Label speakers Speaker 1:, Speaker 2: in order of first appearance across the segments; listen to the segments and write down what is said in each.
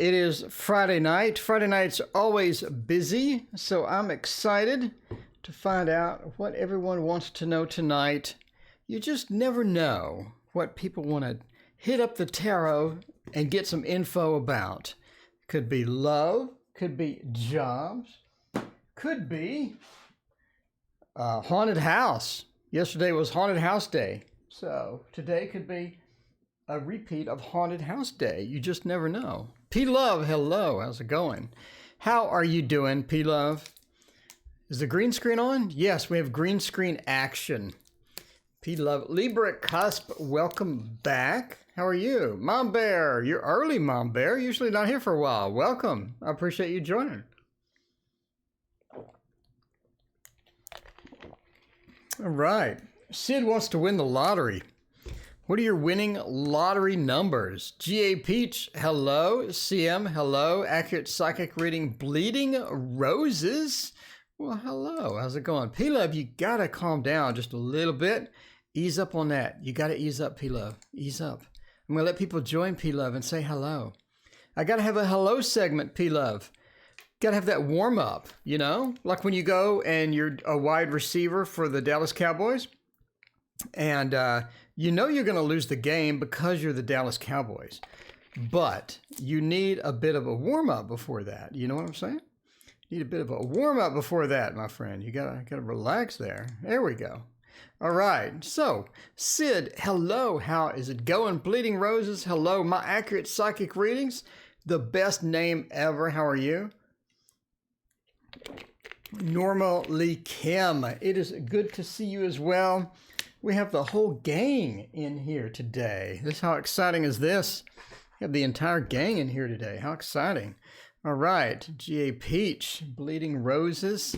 Speaker 1: It is Friday night. Friday night's always busy, so I'm excited to find out what everyone wants to know tonight. You just never know what people want to hit up the tarot and get some info about. Could be love, could be jobs, could be haunted house. Yesterday was haunted house day, so today could be a repeat of haunted house day. You just never know. P-Love, hello, how's it going? How are you doing, P-Love? Is the green screen on? Yes, we have green screen action. P-Love, Libra Cusp, welcome back. How are you? Mom Bear, you're early, Mom Bear. Usually not here for a while. Welcome. I appreciate you joining. All right. Sid wants to win the lottery. What are your winning lottery numbers? G.A. Peach, hello. CM, hello. Accurate Psychic Reading, Bleeding Roses. Well, hello. How's it going? P-Love, you got to calm down just a little bit. Ease up on that. You got to ease up, P-Love. Ease up. I'm going to let people join P-Love and say hello. I got to have a hello segment, P-Love. Got to have that warm up, you know? Like when you go and you're a wide receiver for the Dallas Cowboys. And you know you're going to lose the game because you're the Dallas Cowboys. But you need a bit of a warm-up before that. You know what I'm saying? You need a bit of a warm-up before that, my friend. You gotta relax there. There we go. All right. So, Sid, hello. How is it going? Bleeding Roses, hello. My Accurate Psychic Readings, the best name ever. How are you? Norma Lee Kim, it is good to see you as well. We have the whole gang in here today. How exciting is this? We have the entire gang in here today. How exciting. All right. G.A. Peach, Bleeding Roses.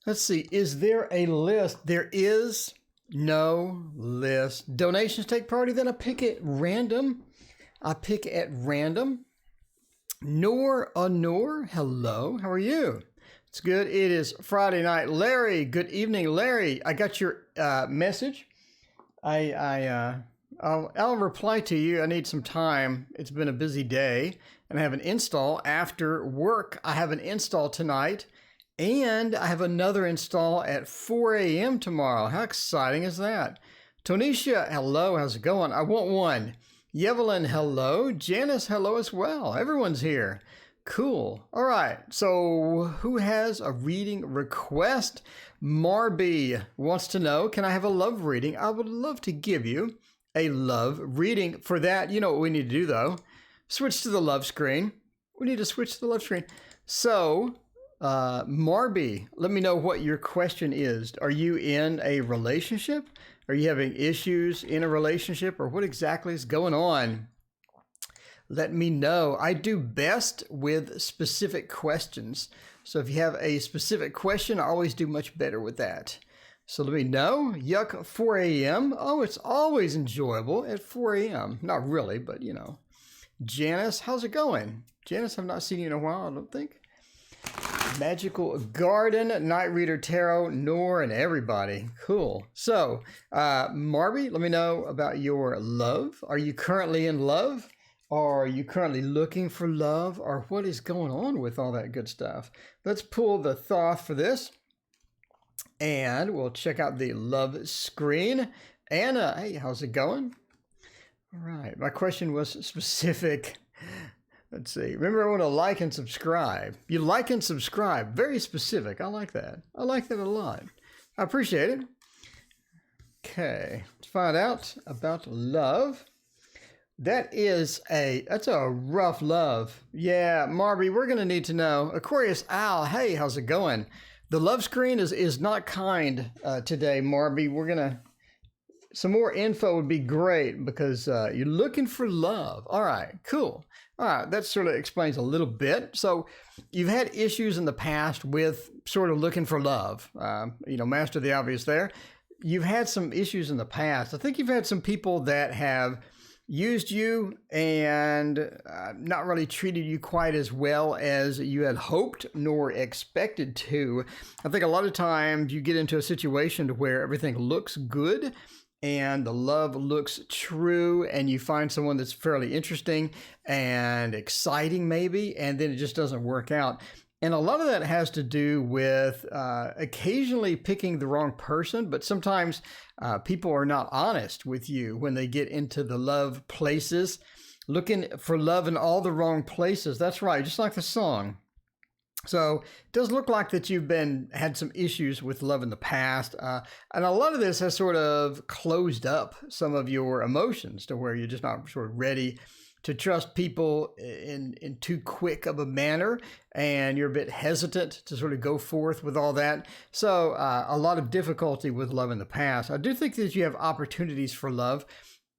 Speaker 1: Let's see. Is there a list? There is no list. Donations take priority. Then I pick at random. Noor, hello. How are you? It's good. It is Friday night. Larry, good evening, Larry. I got your message. I'll reply to you. I need some time. It's been a busy day, and I have an install after work. I have an install tonight, and I have another install at 4 a.m. tomorrow. How exciting is that? Tonisha, hello. How's it going? I want one. Yevelyn, hello. Janice, hello as well. Everyone's here. Cool. All right. So who has a reading request? Marby wants to know, can I have a love reading? I would love to give you a love reading. For that, you know what we need to do, though? Switch to the love screen. We need to switch to the love screen. So, Marby, let me know what your question is. Are you in a relationship? Are you having issues in a relationship? Or what exactly is going on? Let me know. I do best with specific questions. So if you have a specific question, I always do much better with that. So let me know. Yuck, 4 a.m. Oh, it's always enjoyable at 4 a.m. Not really, but you know. Janice, how's it going? Janice, I've not seen you in a while, I don't think. Magical Garden, Night Reader Tarot, Noor, and everybody. Cool. So, Marby, let me know about your love. Are you currently in love? Or are you currently looking for love? Or what is going on with all that good stuff? Let's pull the Thoth for this. And we'll check out the love screen. Anna, hey, how's it going? All right. My question was specific. Let's see. Remember, I want to like and subscribe. You like and subscribe. Very specific. I like that. I like that a lot. I appreciate it. Okay. Let's find out about love. That's a rough love. Yeah, Marby, we're going to need to know. Aquarius Al, hey, how's it going? The love screen is not kind today, Marby. Some more info would be great because you're looking for love. All right, cool. All right, that sort of explains a little bit. So you've had issues in the past with sort of looking for love. Master the obvious there. You've had some issues in the past. I think you've had some people that have used you and not really treated you quite as well as you had hoped nor expected to. I think a lot of times you get into a situation to where everything looks good and the love looks true, and you find someone that's fairly interesting and exciting maybe, and then it just doesn't work out. And a lot of that has to do with occasionally picking the wrong person, but sometimes people are not honest with you when they get into the love places, looking for love in all the wrong places. That's right, just like the song. So it does look like that you've had some issues with love in the past. And a lot of this has sort of closed up some of your emotions to where you're just not sort of ready to trust people in too quick of a manner, and you're a bit hesitant to sort of go forth with all that. So a lot of difficulty with love in the past. I do think that you have opportunities for love.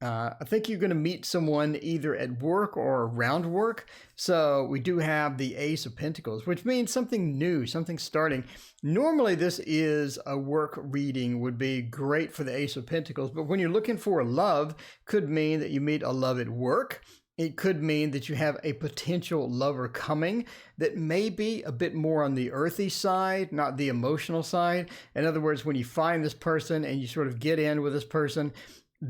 Speaker 1: I think you're going to meet someone either at work or around work. So we do have the Ace of Pentacles, which means something new, something starting. Normally this is a work reading, would be great for the Ace of Pentacles. But when you're looking for love, could mean that you meet a love at work. It could mean that you have a potential lover coming that may be a bit more on the earthy side, not the emotional side. In other words, when you find this person and you sort of get in with this person,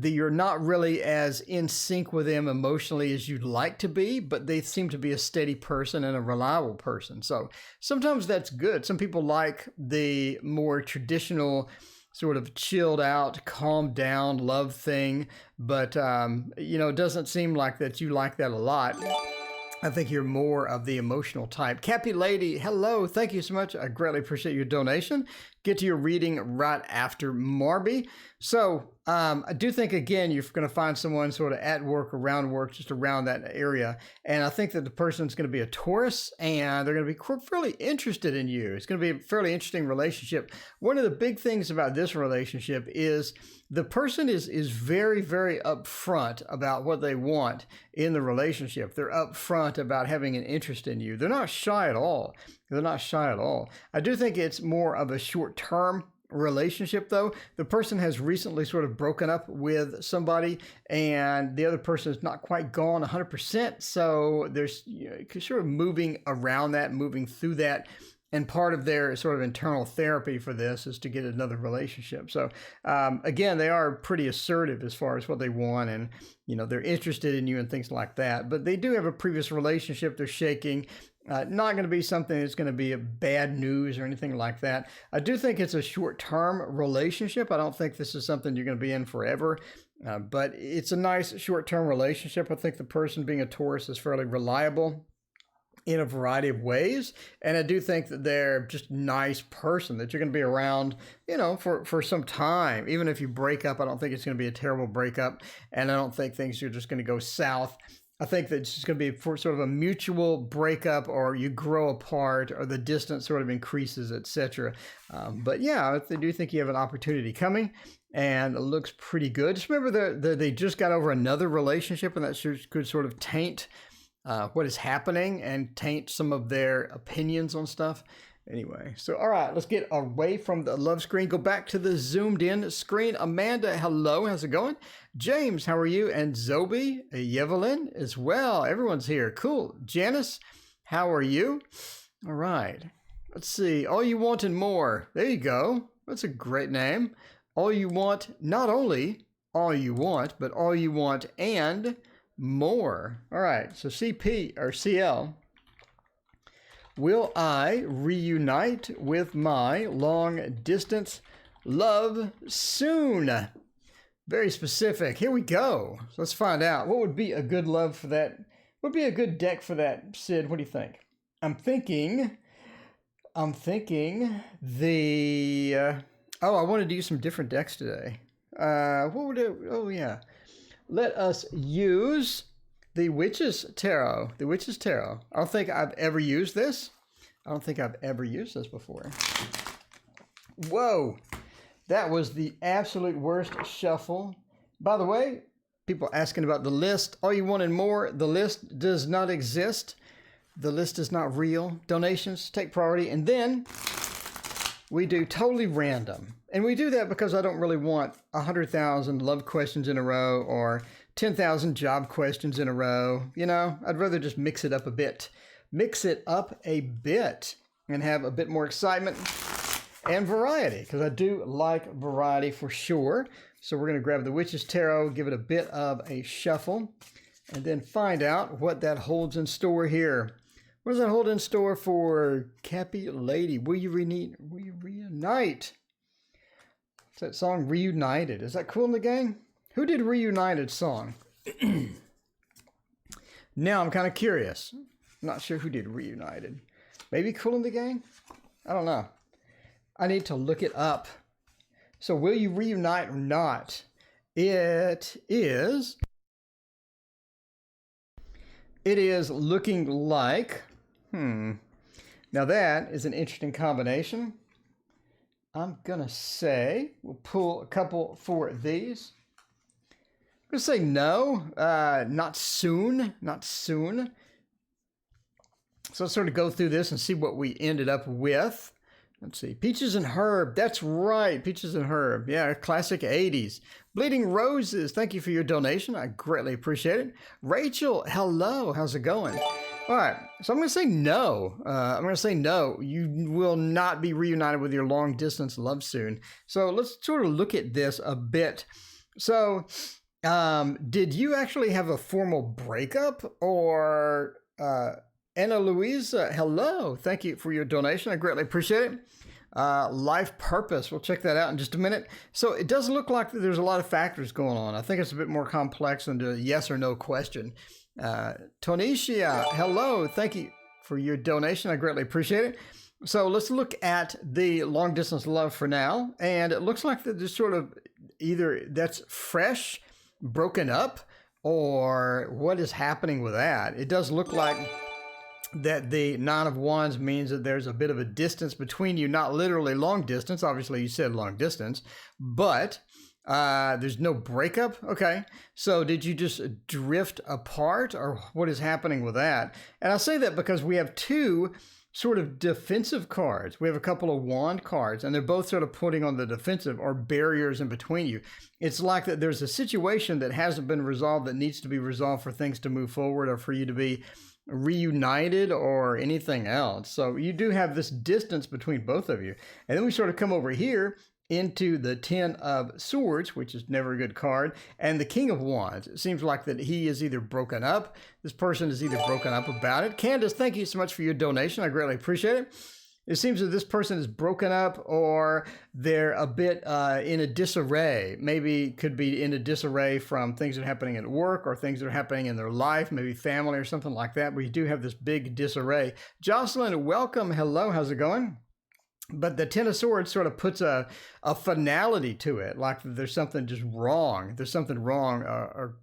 Speaker 1: you're not really as in sync with them emotionally as you'd like to be, but they seem to be a steady person and a reliable person. So sometimes that's good. Some people like the more traditional sort of chilled out, calmed down love thing, but it doesn't seem like that you like that a lot. I think you're more of the emotional type. Cappy Lady, hello. Thank you so much. I greatly appreciate your donation. Get to your reading right after Marby. So I do think, again, you're going to find someone sort of at work, around work, just around that area. And I think that the person's going to be a Taurus, and they're going to be fairly interested in you. It's going to be a fairly interesting relationship. One of the big things about this relationship is the person is very, very upfront about what they want in the relationship. They're upfront about having an interest in you. They're not shy at all. They're not shy at all. I do think it's more of a short-term relationship, though. The person has recently sort of broken up with somebody, and the other person is not quite gone 100%. So there's sort of moving around that, moving through that. And part of their sort of internal therapy for this is to get another relationship. So again, they are pretty assertive as far as what they want, and they're interested in you and things like that. But they do have a previous relationship they're shaking. Not going to be something that's going to be a bad news or anything like that. I do think it's a short-term relationship. I don't think this is something you're going to be in forever, but it's a nice short-term relationship. I think the person being a Taurus is fairly reliable in a variety of ways, and I do think that they're just a nice person that you're going to be around, for some time. Even if you break up, I don't think it's going to be a terrible breakup, and I don't think things are just going to go south. I think that it's just going to be for sort of a mutual breakup, or you grow apart, or the distance sort of increases, etc. But yeah, I do think you have an opportunity coming, and it looks pretty good. Just remember that they just got over another relationship, and that could sort of taint what is happening and taint some of their opinions on stuff. Anyway, so all right, let's get away from the love screen. Go back to the zoomed in screen. Amanda, hello. How's it going? James, how are you? And Zobi, Yevelyn as well. Everyone's here. Cool. Janice, how are you? All right. Let's see. All You Want and More. There you go. That's a great name. All You Want, not only all you want, but all you want and more. All right. So CP or CL. Will I reunite with my long-distance love soon? Very specific. Here we go. So let's find out. What would be a good love for that? What would be a good deck for that, Sid? What do you think? I'm thinking the... I wanted to use some different decks today. What would it... Oh, yeah. Let us use... The Witch's Tarot. The Witch's Tarot. I don't think I've ever used this. I don't think I've ever used this before. Whoa. That was the absolute worst shuffle. By the way, people asking about the list. All You Want and More. The list does not exist. The list is not real. Donations take priority. And then we do totally random. And we do that because I don't really want 100,000 love questions in a row or 10,000 job questions in a row. I'd rather just mix it up a bit. Mix it up a bit and have a bit more excitement and variety, because I do like variety for sure. So we're going to grab the Witch's Tarot, give it a bit of a shuffle, and then find out what that holds in store here. What does that hold in store for Cappy Lady? Will you reunite? It's that song Reunited. Is that Cool in the Gang? Who did Reunited song? Now I'm kind of curious. I'm not sure who did Reunited. Maybe Cool in the Gang? I don't know. I need to look it up. So will you reunite or not? It is looking like, Now that is an interesting combination. I'm going to say, we'll pull a couple for these. I'm going to say no, not soon, not soon. So let's sort of go through this and see what we ended up with. Let's see, Peaches and Herb. That's right, Peaches and Herb. Yeah, classic 80s. Bleeding Roses, thank you for your donation. I greatly appreciate it. Rachel, hello, how's it going? All right, so I'm going to say no. You will not be reunited with your long distance love soon. So let's sort of look at this a bit. So did you actually have a formal breakup, or Anna Louisa, hello. Thank you for your donation. I greatly appreciate it. Life purpose. We'll check that out in just a minute. So it does look like there's a lot of factors going on. I think it's a bit more complex than a yes or no question. Tonisha, hello. Thank you for your donation. I greatly appreciate it. So let's look at the long distance love for now. And it looks like there's sort of either that's fresh, broken up, or what is happening with that. It does look like that the Nine of Wands means that there's a bit of a distance between you, not literally long distance. Obviously, you said long distance, but there's no breakup. Okay, so did you just drift apart, or what is happening with that? And I say that because we have two sort of defensive cards. We have a couple of wand cards, and they're both sort of putting on the defensive, or barriers in between you. It's like that there's a situation that hasn't been resolved that needs to be resolved for things to move forward, or for you to be reunited, or anything else. So you do have this distance between both of you. And then we sort of come over here into the Ten of Swords, which is never a good card, and the King of Wands. It seems like that he is either broken up. This person is either broken up about it. Candace, thank you so much for your donation. I greatly appreciate it. It seems that this person is broken up, or they're a bit in a disarray. Maybe could be in a disarray from things that are happening at work, or things that are happening in their life, maybe family or something like that. But you do have this big disarray. Jocelyn, welcome. Hello, how's it going? But the Ten of Swords sort of puts a finality to it, like there's something just wrong. There's something wrong or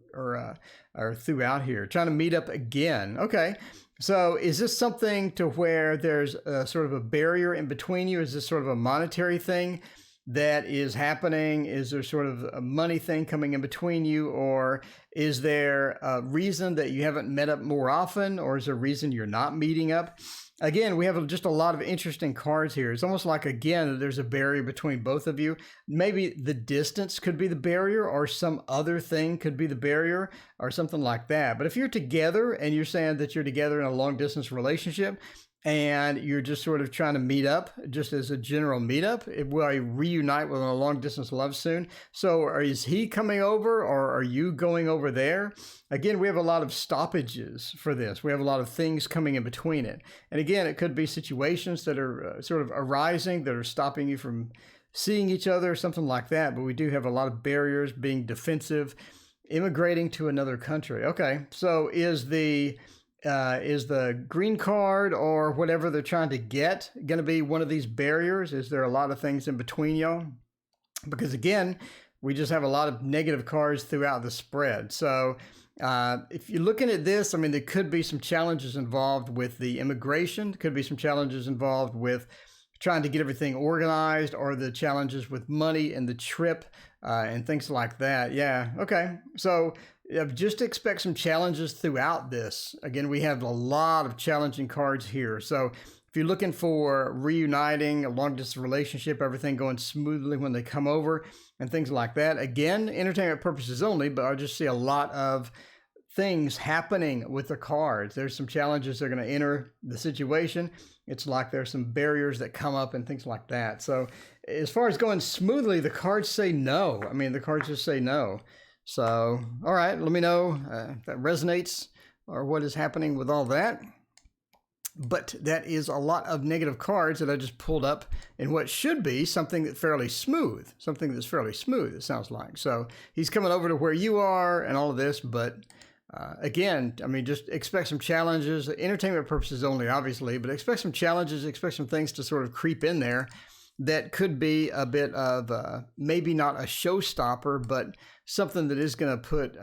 Speaker 1: throughout here. Trying to meet up again. Okay. So is this something to where there's sort of a barrier in between you? Is this sort of a monetary thing that is happening? Is there sort of a money thing coming in between you? Or is there a reason that you haven't met up more often? Or is there a reason you're not meeting up? Again, we have just a lot of interesting cards here. It's almost like, again, there's a barrier between both of you. Maybe the distance could be the barrier, or some other thing could be the barrier, or something like that. But if you're together, and you're saying that you're together in a long distance relationship, and you're just sort of trying to meet up, just as a general meetup, will I reunite with a long distance love soon? So is he coming over, or are you going over there? Again, we have a lot of stoppages for this. We have a lot of things coming in between it. And again, it could be situations that are sort of arising that are stopping you from seeing each other, something like that. But we do have a lot of barriers, being defensive, immigrating to another country. Okay, so is the green card, or whatever they're trying to get, going to be one of these barriers? Is there a lot of things in between y'all? Because again, we just have a lot of negative cards throughout the spread. So if you're looking at this, I mean, there could be some challenges involved with the immigration. There could be some challenges involved with trying to get everything organized, or the challenges with money and the trip and things like that. Yeah. Okay. So just expect some challenges throughout this. Again, we have a lot of challenging cards here. So if you're looking for reuniting, a long distance relationship, everything going smoothly when they come over and things like that, again, entertainment purposes only, but I just see a lot of things happening with the cards. There's some challenges that are going to enter the situation. It's like there's some barriers that come up and things like that. So as far as going smoothly, the cards say no. I mean, the cards just say no. So, all right, let me know if that resonates or what is happening with all that. But that is a lot of negative cards that I just pulled up in what should be something that's fairly smooth. Something that's fairly smooth, it sounds like. So he's coming over to where you are and all of this, but again, I mean, just expect some challenges, entertainment purposes only, obviously, but expect some challenges, expect some things to sort of creep in there that could be a bit of maybe not a showstopper, but something that is going to put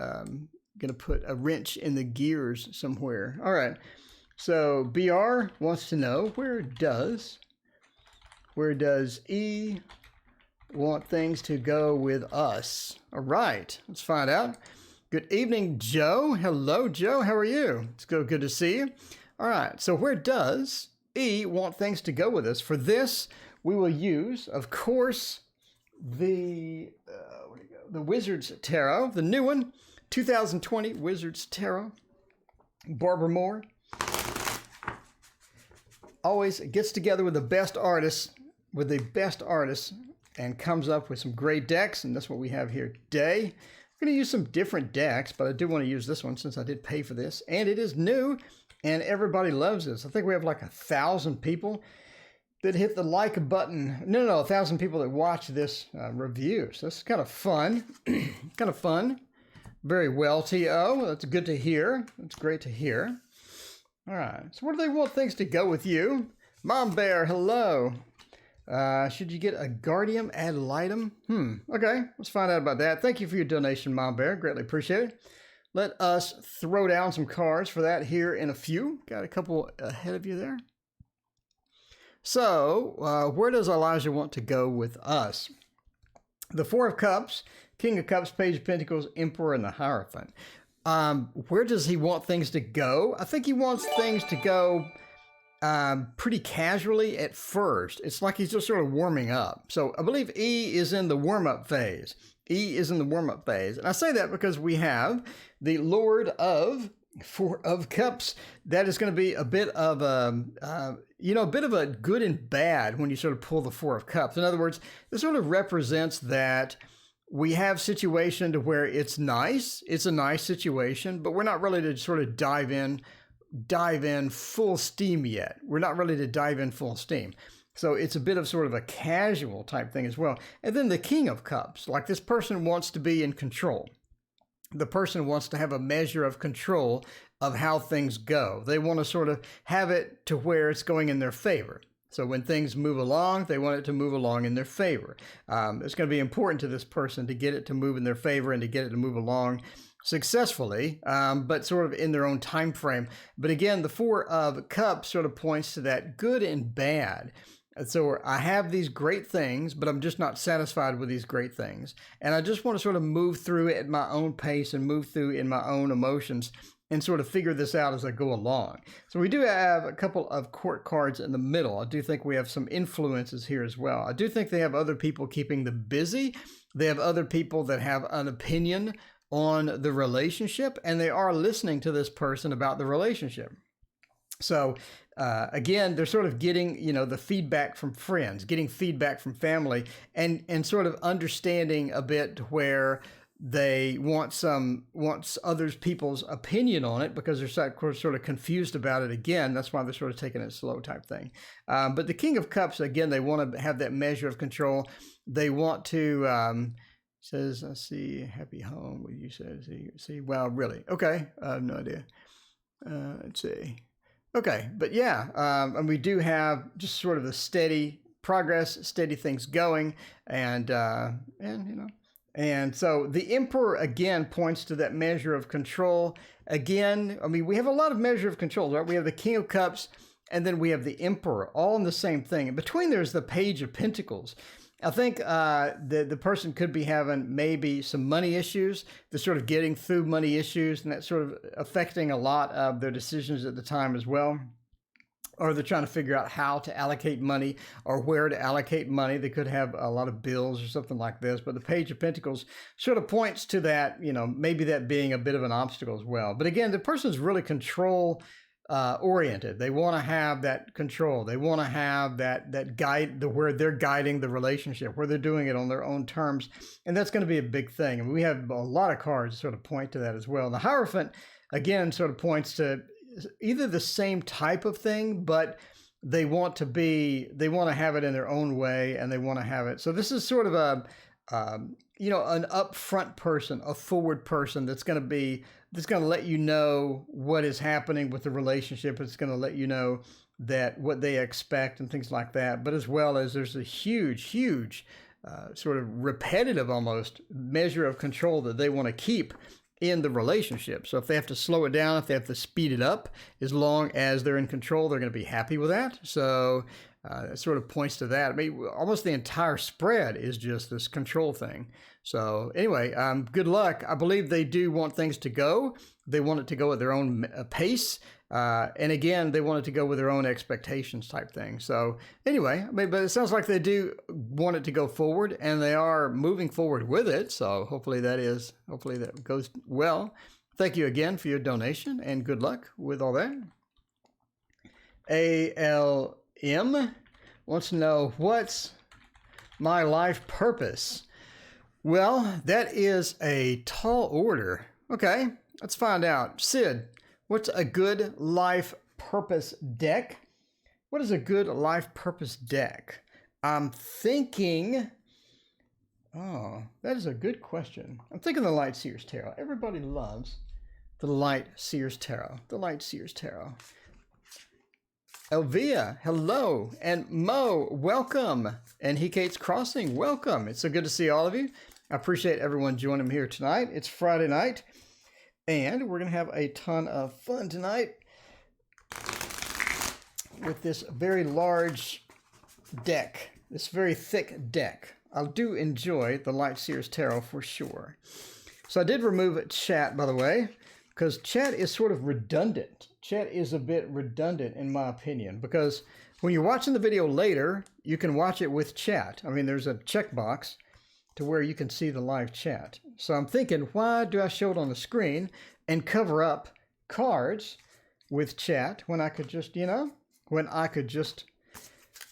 Speaker 1: a wrench in the gears somewhere. All right. So BR wants to know, where does E want things to go with us? All right, let's find out. Good evening, Joe. Hello, Joe. How are you? It's good to see you. All right, so where does E want things to go with us? For this, we will use, of course, the Wizard's Tarot, the new one, 2020 Wizard's Tarot. Barbara Moore always gets together with the best artists, and comes up with some great decks, and that's what we have here today. I'm going to use some different decks, but I do want to use this one since I did pay for this, and it is new, and everybody loves this. I think we have like 1,000 people that hit the like button. No, 1,000 people that watch this review. So that's kind of fun. Kind of fun. Very well, T.O. That's good to hear. That's great to hear. All right. So where do they want things to go with you? Mom Bear, hello. Should you get a Guardium ad litem? Okay. Let's find out about that. Thank you for your donation, Mom Bear. Greatly appreciate it. Let us throw down some cards for that here in a few. Got a couple ahead of you there. So, where does Elijah want to go with us? The Four of Cups, King of Cups, Page of Pentacles, Emperor, and the Hierophant. Where does he want things to go? I think he wants things to go pretty casually at first. It's like he's just sort of warming up. So I believe E is in the warm-up phase. E is in the warm-up phase. And I say that because we have the Lord of Four of Cups. That is going to be a bit of a bit of a good and bad when you sort of pull the Four of Cups. In other words, this sort of represents that we have situation to where it's nice. It's a nice situation, but we're not ready to sort of dive in full steam yet. We're not ready to dive in full steam. So it's a bit of sort of a casual type thing as well. And then the King of Cups, like this person wants to be in control. The person wants to have a measure of control of how things go. They want to sort of have it to where it's going in their favor. So when things move along, they want it to move along in their favor. It's going to be important to this person to get it to move in their favor and to get it to move along successfully, but sort of in their own time frame. But again, the Four of Cups sort of points to that good and bad. So I have these great things, but I'm just not satisfied with these great things. And I just want to sort of move through it at my own pace and move through in my own emotions and sort of figure this out as I go along. So we do have a couple of court cards in the middle. I do think we have some influences here as well. I do think they have other people keeping them busy. They have other people that have an opinion on the relationship, and they are listening to this person about the relationship. So again, they're sort of getting, the feedback from friends, getting feedback from family, and sort of understanding a bit where they want other people's opinion on it because they're sort of confused about it again. That's why they're sort of taking it slow type thing. But the King of Cups, again, they want to have that measure of control. They want to, says, I see, happy home. What you said, see, wow, really? Okay, I have no idea. Let's see. Okay, but yeah, and we do have just sort of the steady progress, steady things going, and so the Emperor again points to that measure of control. Again, I mean, we have a lot of measure of control, right? We have the King of Cups, and then we have the Emperor, all in the same thing. In between, there's the Page of Pentacles. I think the person could be having maybe some money issues. They're sort of getting through money issues, and that's sort of affecting a lot of their decisions at the time as well. or they're trying to figure out how to allocate money or where to allocate money. They could have a lot of bills or something like this, but the Page of Pentacles sort of points to that, you know, maybe that being a bit of an obstacle as well. But again, the person's really control oriented. They want to have that control. They want to have that guide, where they're guiding the relationship, where they're doing it on their own terms. And that's going to be a big thing. And we have a lot of cards sort of point to that as well. The Hierophant, again, sort of points to either the same type of thing, but they want to have it in their own way, and they want to have it. So this is sort of an upfront person, a forward person that's going to let you know what is happening with the relationship. It's going to let you know that what they expect and things like that. But as well as there's a huge sort of repetitive almost measure of control that they want to keep in the relationship. So if they have to slow it down, if they have to speed it up, as long as they're in control, they're going to be happy with that. So it sort of points to that. I mean, almost the entire spread is just this control thing. So anyway, good luck. I believe they do want things to go. They want it to go at their own pace. And again, they want it to go with their own expectations type thing. So anyway, I mean, but it sounds like they do want it to go forward, and they are moving forward with it. So hopefully that goes well. Thank you again for your donation, and good luck with all that. ALM wants to know, what's my life purpose? Well, that is a tall order. Okay, let's find out. Sid, what's a good life purpose deck? What is a good life purpose deck? I'm thinking, that is a good question. I'm thinking the Light Seers Tarot. Everybody loves the Light Seers Tarot. The Light Seers Tarot. Elvia, hello. And Mo, welcome. And Hekate's Crossing, welcome. It's so good to see all of you. I appreciate everyone joining me here tonight. It's Friday night, and we're going to have a ton of fun tonight with this very large deck, this very thick deck. I do enjoy the Light Seers Tarot for sure. So I did remove chat, by the way, because chat is sort of redundant. Chat is a bit redundant in my opinion, because when you're watching the video later, you can watch it with chat. I mean, there's a checkbox to where you can see the live chat. So I'm thinking, why do I show it on the screen and cover up cards with chat when I could just,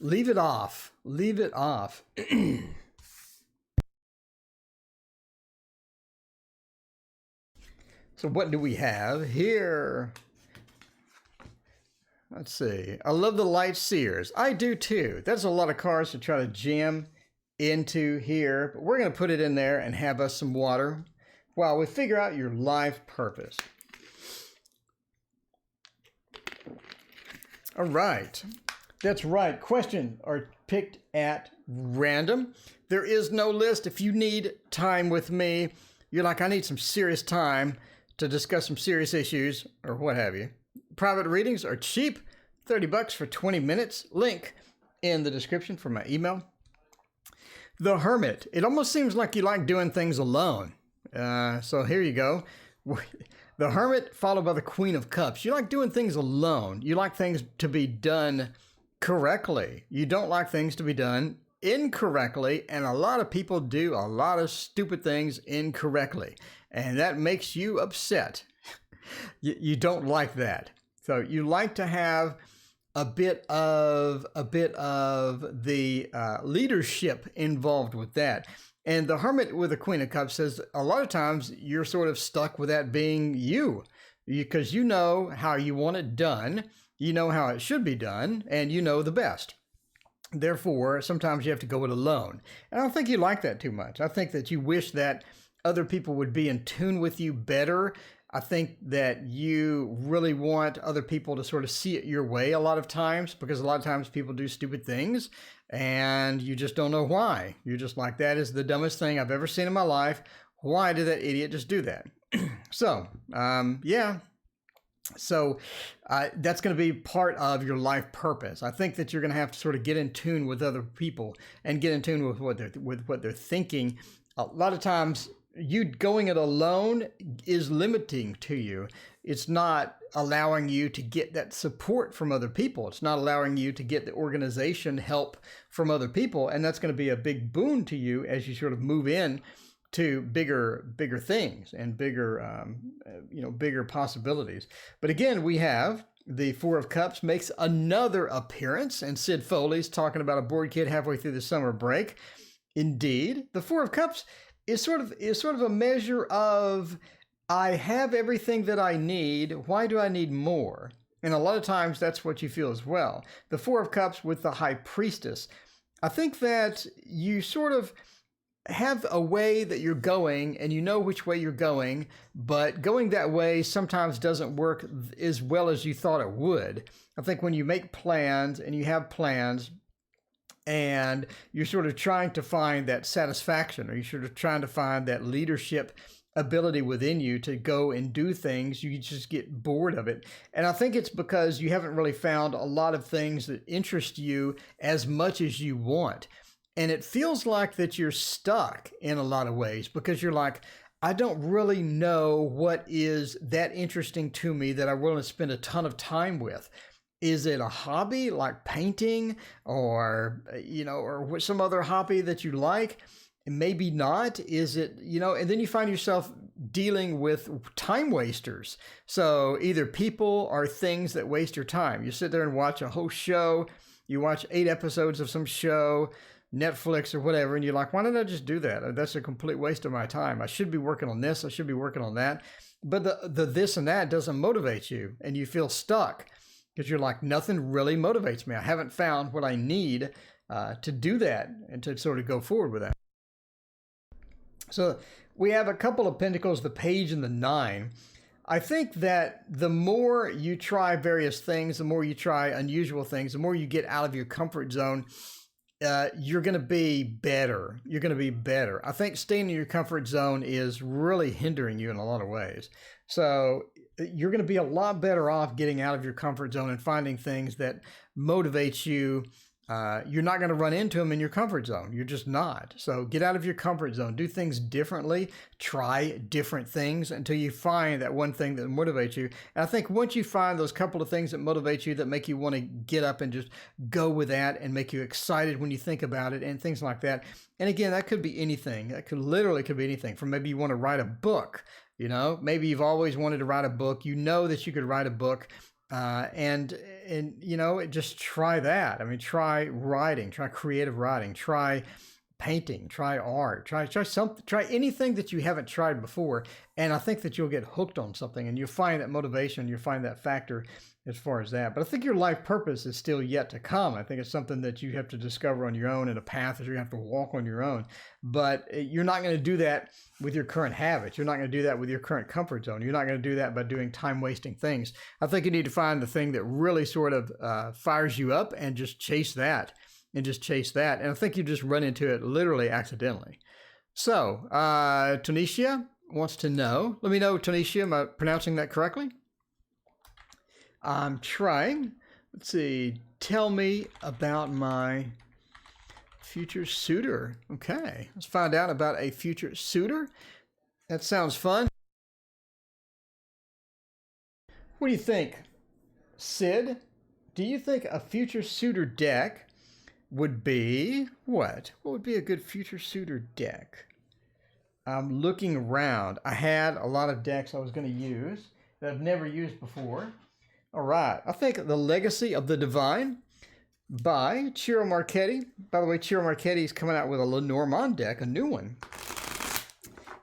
Speaker 1: leave it off. Leave it off. So what do we have here? Let's see. I love the Light Seers. I do too. That's a lot of cards to try to jam into here, but we're going to put it in there and have us some water while we figure out your life purpose. All right. That's right. Questions are picked at random. There is no list. If you need time with me, you're like, I need some serious time to discuss some serious issues or what have you. Private readings are cheap. $30 for 20 minutes. Link in the description for my email. The Hermit. It almost seems like you like doing things alone. So here you go. The Hermit followed by the Queen of Cups. You like doing things alone. You like things to be done correctly. You don't like things to be done incorrectly. And a lot of people do a lot of stupid things incorrectly. And that makes you upset. You don't like that. So you like to have a bit of the leadership involved with that. And the Hermit with the Queen of Cups says a lot of times you're sort of stuck with that being you, because you know how you want it done, you know how it should be done, and you know the best. Therefore, sometimes you have to go it alone. And I don't think you like that too much. I think that you wish that other people would be in tune with you better. I think that you really want other people to sort of see it your way a lot of times, because a lot of times people do stupid things and you just don't know why. You're just like, that is the dumbest thing I've ever seen in my life. Why did that idiot just do that? So, yeah. So that's going to be part of your life purpose. I think that you're going to have to sort of get in tune with other people and get in tune with what they're thinking. A lot of times you going it alone is limiting to you. It's not allowing you to get that support from other people. It's not allowing you to get the organization help from other people. And that's going to be a big boon to you as you sort of move in to bigger things and bigger possibilities. But again, we have the Four of Cups makes another appearance, and Sid Foley's talking about a bored kid halfway through the summer break. Indeed, the Four of Cups is sort of a measure of, I have everything that I need. Why do I need more? And a lot of times that's what you feel as well. The Four of Cups with the High Priestess. I think that you sort of have a way that you're going and you know which way you're going, but going that way sometimes doesn't work as well as you thought it would. I think when you make plans and you have plans and you're sort of trying to find that satisfaction, or you're sort of trying to find that leadership ability within you to go and do things, you just get bored of it. And I think it's because you haven't really found a lot of things that interest you as much as you want. And it feels like that you're stuck in a lot of ways because you're like, I don't really know what is that interesting to me that I want to spend a ton of time with. Is it a hobby like painting or some other hobby that you like? Maybe not. Is it, and then you find yourself dealing with time wasters. So either people or things that waste your time. You sit there and watch a whole show. You watch 8 episodes of some show, Netflix or whatever, and you're like, why don't I just do that? That's a complete waste of my time. I should be working on this. I should be working on that. But the this and that doesn't motivate you, and you feel stuck because you're like, nothing really motivates me. I haven't found what I need to do that and to sort of go forward with that. So we have a couple of pentacles, the Page and the 9. I think that the more you try various things, the more you try unusual things, the more you get out of your comfort zone, you're going to be better. You're going to be better. I think staying in your comfort zone is really hindering you in a lot of ways. So you're going to be a lot better off getting out of your comfort zone and finding things that motivate you. You're not going to run into them in your comfort zone. You're just not. So get out of your comfort zone. Do things differently. Try different things until you find that one thing that motivates you. And I think once you find those couple of things that motivate you, that make you want to get up and just go with that and make you excited when you think about it and things like that. And again, that could be anything. That could be anything. From maybe you want to write a book. Maybe you've always wanted to write a book. You know that you could write a book. And just try that. I mean, try writing, try creative writing, try painting, try art, try anything that you haven't tried before. And I think that you'll get hooked on something and you'll find that motivation, you'll find that factor as far as that. But I think your life purpose is still yet to come. I think it's something that you have to discover on your own, and a path that you have to walk on your own. But you're not going to do that with your current habits. You're not going to do that with your current comfort zone. You're not going to do that by doing time-wasting things. I think you need to find the thing that really sort of fires you up and just chase that. And I think you just run into it literally accidentally. So, Tanisha wants to know. Let me know, Tanisha, am I pronouncing that correctly? I'm trying. Let's see. Tell me about my future suitor. Okay, let's find out about a future suitor. That sounds fun. What do you think, Sid? Do you think a future suitor deck would be what? What would be a good future suitor deck? I'm looking around. I had a lot of decks I was going to use that I've never used before. All right, I think The Legacy of the Divine by Ciro Marchetti. By the way, Ciro Marchetti is coming out with a Lenormand deck, a new one.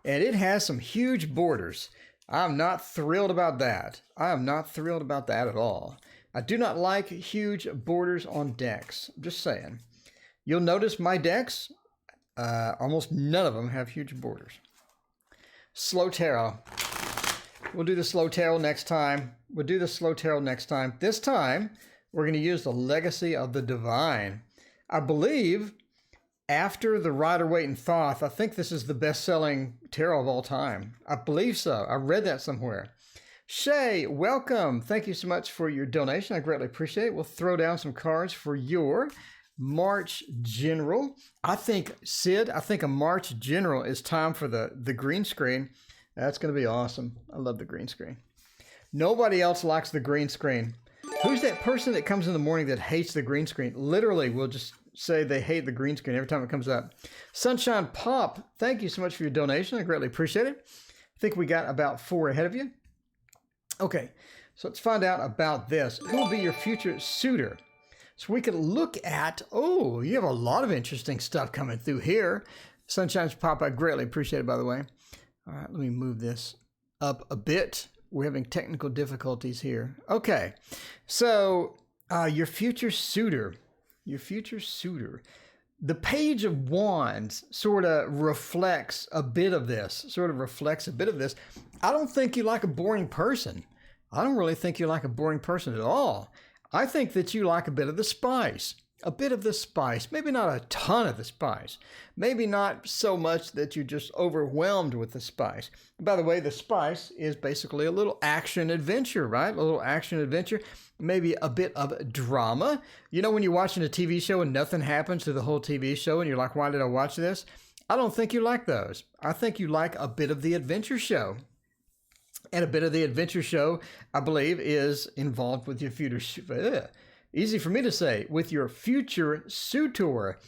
Speaker 1: And it has some huge borders. I'm not thrilled about that. I am not thrilled about that at all. I do not like huge borders on decks. I'm just saying. You'll notice my decks, almost none of them have huge borders. Slow Tarot. We'll do the Slow Tarot next time. This time, we're going to use The Legacy of the Divine. I believe, after The Rider-Waite and Thoth, I think this is the best-selling tarot of all time. I believe so. I read that somewhere. Shay, welcome. Thank you so much for your donation. I greatly appreciate it. We'll throw down some cards for your March General. I think, Sid, I think a March General is time for the green screen. That's going to be awesome. I love the green screen. Nobody else likes the green screen. Who's that person that comes in the morning that hates the green screen? Literally, we'll just say they hate the green screen every time it comes up. Sunshine Pop, thank you so much for your donation. I greatly appreciate it. I think we got about 4 ahead of you. Okay, so let's find out about this. Who will be your future suitor? So we could look at, oh, you have a lot of interesting stuff coming through here. Sunshine Pop, I greatly appreciate it, by the way. All right, let me move this up a bit. We're having technical difficulties here. Okay, so your future suitor. The Page of Wands sort of reflects a bit of this, I don't think you like a boring person. I don't really think you like a boring person at all. I think that you like a bit of the spice. Maybe not a ton of the spice. Maybe not so much that you're just overwhelmed with the spice. By the way, the spice is basically a little action adventure, right? A little action adventure, maybe a bit of drama. You know, when you're watching a TV show and nothing happens to the whole TV show and you're like, why did I watch this? I don't think you like those. I think you like a bit of the adventure show. And a bit of the adventure show, I believe, is involved with your future. Easy for me to say, with your future suitor.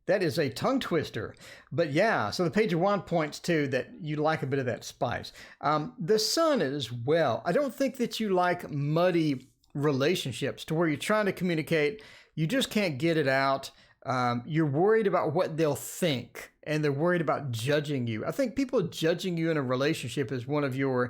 Speaker 1: That is a tongue twister. But yeah, so the Page of Wands points to that you like a bit of that spice. The Sun as well. I don't think that you like muddy relationships to where you're trying to communicate, you just can't get it out. You're worried about what they'll think, and they're worried about judging you. I think people judging you in a relationship is one of your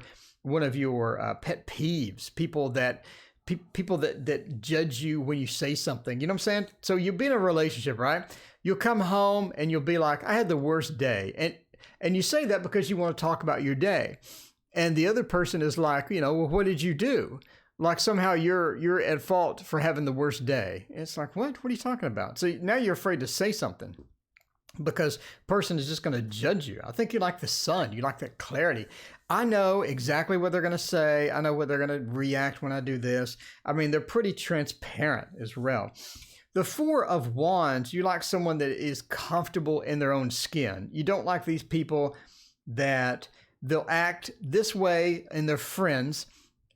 Speaker 1: pet peeves. People that judge you when you say something. You know what I'm saying? So you'll be in a relationship, right? You'll come home and you'll be like, I had the worst day. And you say that because you want to talk about your day. And the other person is like, you know, well, what did you do? Like somehow you're at fault for having the worst day. And it's like, what? What are you talking about? So now you're afraid to say something because person is just going to judge you. I think you like the Sun. You like that clarity. I know exactly what they're going to say. I know what they're going to react when I do this. I mean, they're pretty transparent as well. The Four of Wands, you like someone that is comfortable in their own skin. You don't like these people that they'll act this way in their friends,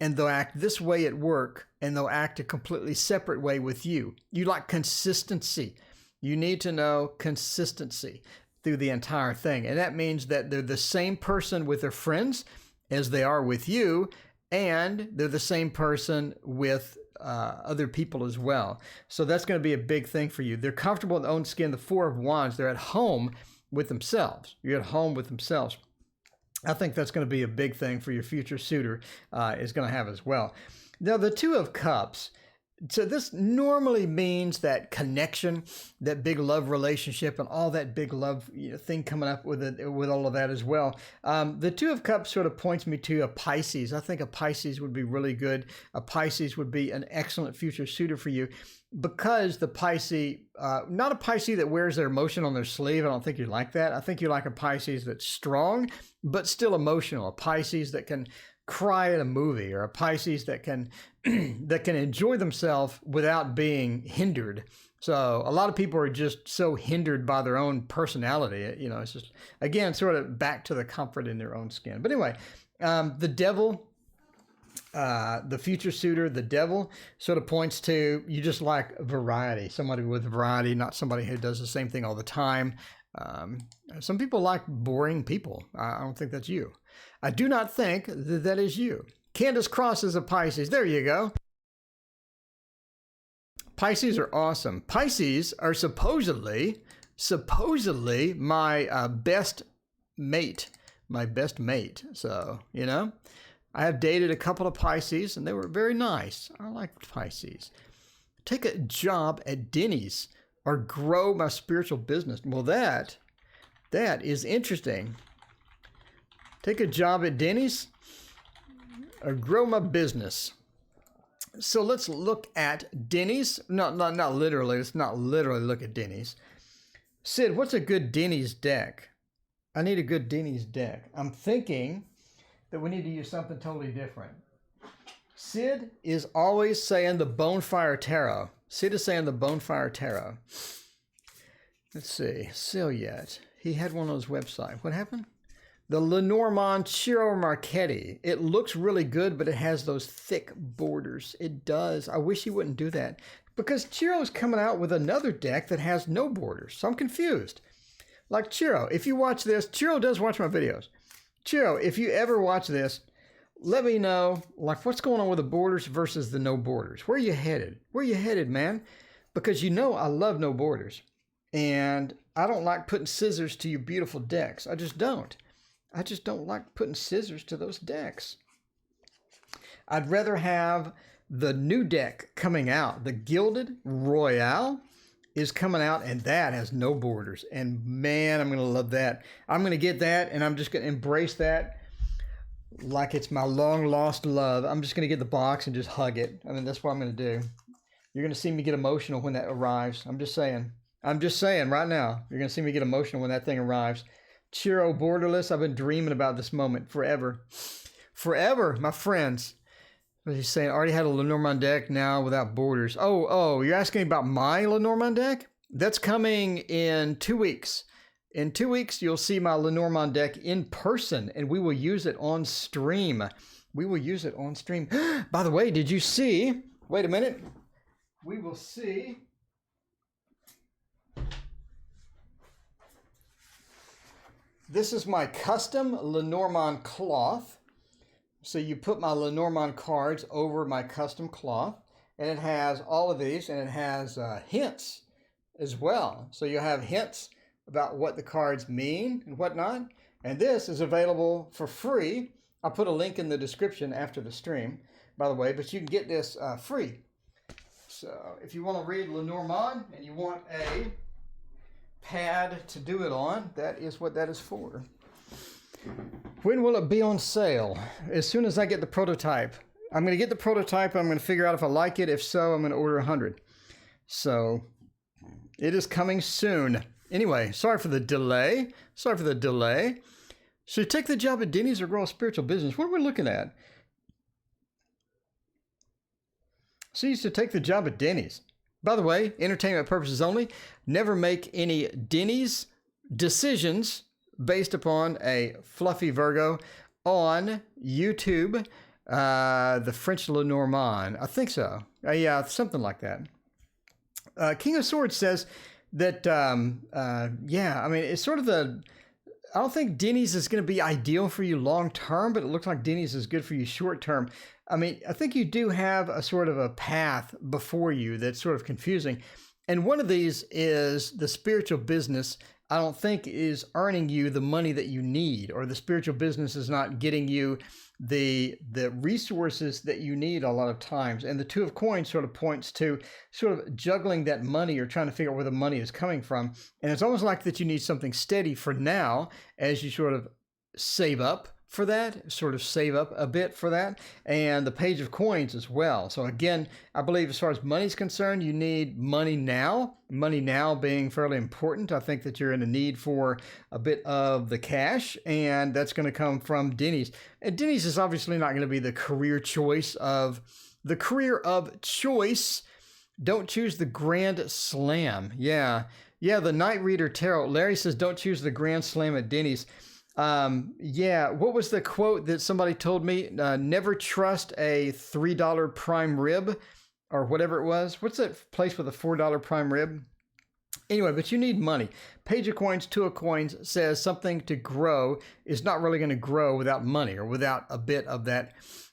Speaker 1: and they'll act this way at work, and they'll act a completely separate way with you. You like consistency. You need to know consistency through the entire thing. And that means that they're the same person with their friends as they are with you, and they're the same person with other people as well. So that's going to be a big thing for you. They're comfortable in their own skin. The Four of Wands, they're at home with themselves. You're at home with themselves. I think that's going to be a big thing for your future suitor is going to have as well. Now, the Two of Cups. So this normally means that connection, that big love relationship, and all that big love thing coming up with it, with all of that as well. The Two of Cups sort of points me to a Pisces. I think a Pisces would be really good. A Pisces would be an excellent future suitor for you because the Pisces, not a Pisces that wears their emotion on their sleeve. I don't think you like that. I think you like a Pisces that's strong, but still emotional. A Pisces that can cry at a movie, or a Pisces that can that can enjoy themselves without being hindered. So a lot of people are just so hindered by their own personality. You know, it's just, again, sort of back to the comfort in their own skin. But anyway, the Devil, the future suitor, the Devil, sort of points to you just like variety, somebody with variety, not somebody who does the same thing all the time. Some people like boring people. I don't think that's you. I do not think that that is you. Candace Cross is a Pisces. There you go. Pisces are awesome. Pisces are supposedly my best mate. So, you know, I have dated a couple of Pisces and they were very nice. I like Pisces. Take a job at Dennys or grow my spiritual business. Well, that is interesting. Take a job at Dennys or grow my business. So let's look at Dennys. Not literally. Let's not literally look at Dennys. Sid, what's a good Dennys deck? I need a good Dennys deck. I'm thinking that we need to use something totally different. Sid is always saying the Bonefire Tarot. Sid is saying the Bonefire Tarot. Let's see. Ciliat. He had one on his website. What happened? The Lenormand Ciro Marchetti. It looks really good, but it has those thick borders. It does. I wish he wouldn't do that. Because Ciro's coming out with another deck that has no borders. So I'm confused. Like Ciro, if you watch this, Ciro does watch my videos. Ciro, if you ever watch this, let me know, like, what's going on with the borders versus the no borders. Where are you headed? Where are you headed, man? Because you know I love no borders. And I don't like putting scissors to your beautiful decks. I just don't. I just don't like putting scissors to those decks. I'd rather have the new deck coming out. The Gilded Royale is coming out, and that has no borders. And man, I'm going to love that. I'm going to get that, and I'm just going to embrace that like it's my long lost love. I'm just going to get the box and just hug it. I mean, that's what I'm going to do. You're going to see me get emotional when that arrives. I'm just saying. I'm just saying right now. You're going to see me get emotional when that thing arrives. Ciro borderless. I've been dreaming about this moment forever. Forever, my friends. What he's saying, already had a Lenormand deck now without borders. Oh, you're asking about my Lenormand deck? That's coming in 2 weeks. In 2 weeks, you'll see my Lenormand deck in person, and we will use it on stream. We will use it on stream. By the way, did you see? Wait a minute. We will see. This is my custom Lenormand cloth. So you put my Lenormand cards over my custom cloth, and it has all of these, and it has hints as well. So you have hints about what the cards mean and whatnot. And this is available for free. I'll put a link in the description after the stream, by the way, but you can get this free. So if you want to read Lenormand and you want a pad to do it on, that is what that is for. When will it be on sale? As soon as I get the prototype. I'm going to get the prototype. I'm going to figure out if I like it. If so, I'm going to order 100. So it is coming soon. Anyway, sorry for the delay. Sorry for the delay. Should you take the job at Dennys or grow a spiritual business? What are we looking at? So you used to take the job at Dennys. By the way, entertainment purposes only. Never make any Dennys decisions based upon a fluffy Virgo on YouTube. The French Lenormand. I think so. Yeah, something like that. King of Swords says that, yeah, I mean, it's sort of the, I don't think Dennys is going to be ideal for you long term, but it looks like Dennys is good for you short term. I mean, I think you do have a sort of a path before you that's sort of confusing. And one of these is the spiritual business, I don't think is earning you the money that you need, or the spiritual business is not getting you the resources that you need a lot of times. And the Two of Coins sort of points to sort of juggling that money or trying to figure out where the money is coming from. And it's almost like that you need something steady for now as you sort of save up for that, sort of save up a bit for that, and the Page of Coins as well. So again, I believe as far as money is concerned, you need money now being fairly important. I think that you're in a need for a bit of the cash, and that's going to come from Dennys. And Dennys is obviously not going to be the career choice of choice. Don't choose the Grand Slam. Yeah, the Night Reader Tarot. Larry says don't choose the Grand Slam at Dennys. Yeah, what was the quote that somebody told me? Never trust a $3 prime rib, or whatever it was. What's that place with a $4 prime rib? Anyway, but you need money. Page of Coins, Two of Coins says something to grow is not really going to grow without money, or without a bit of that,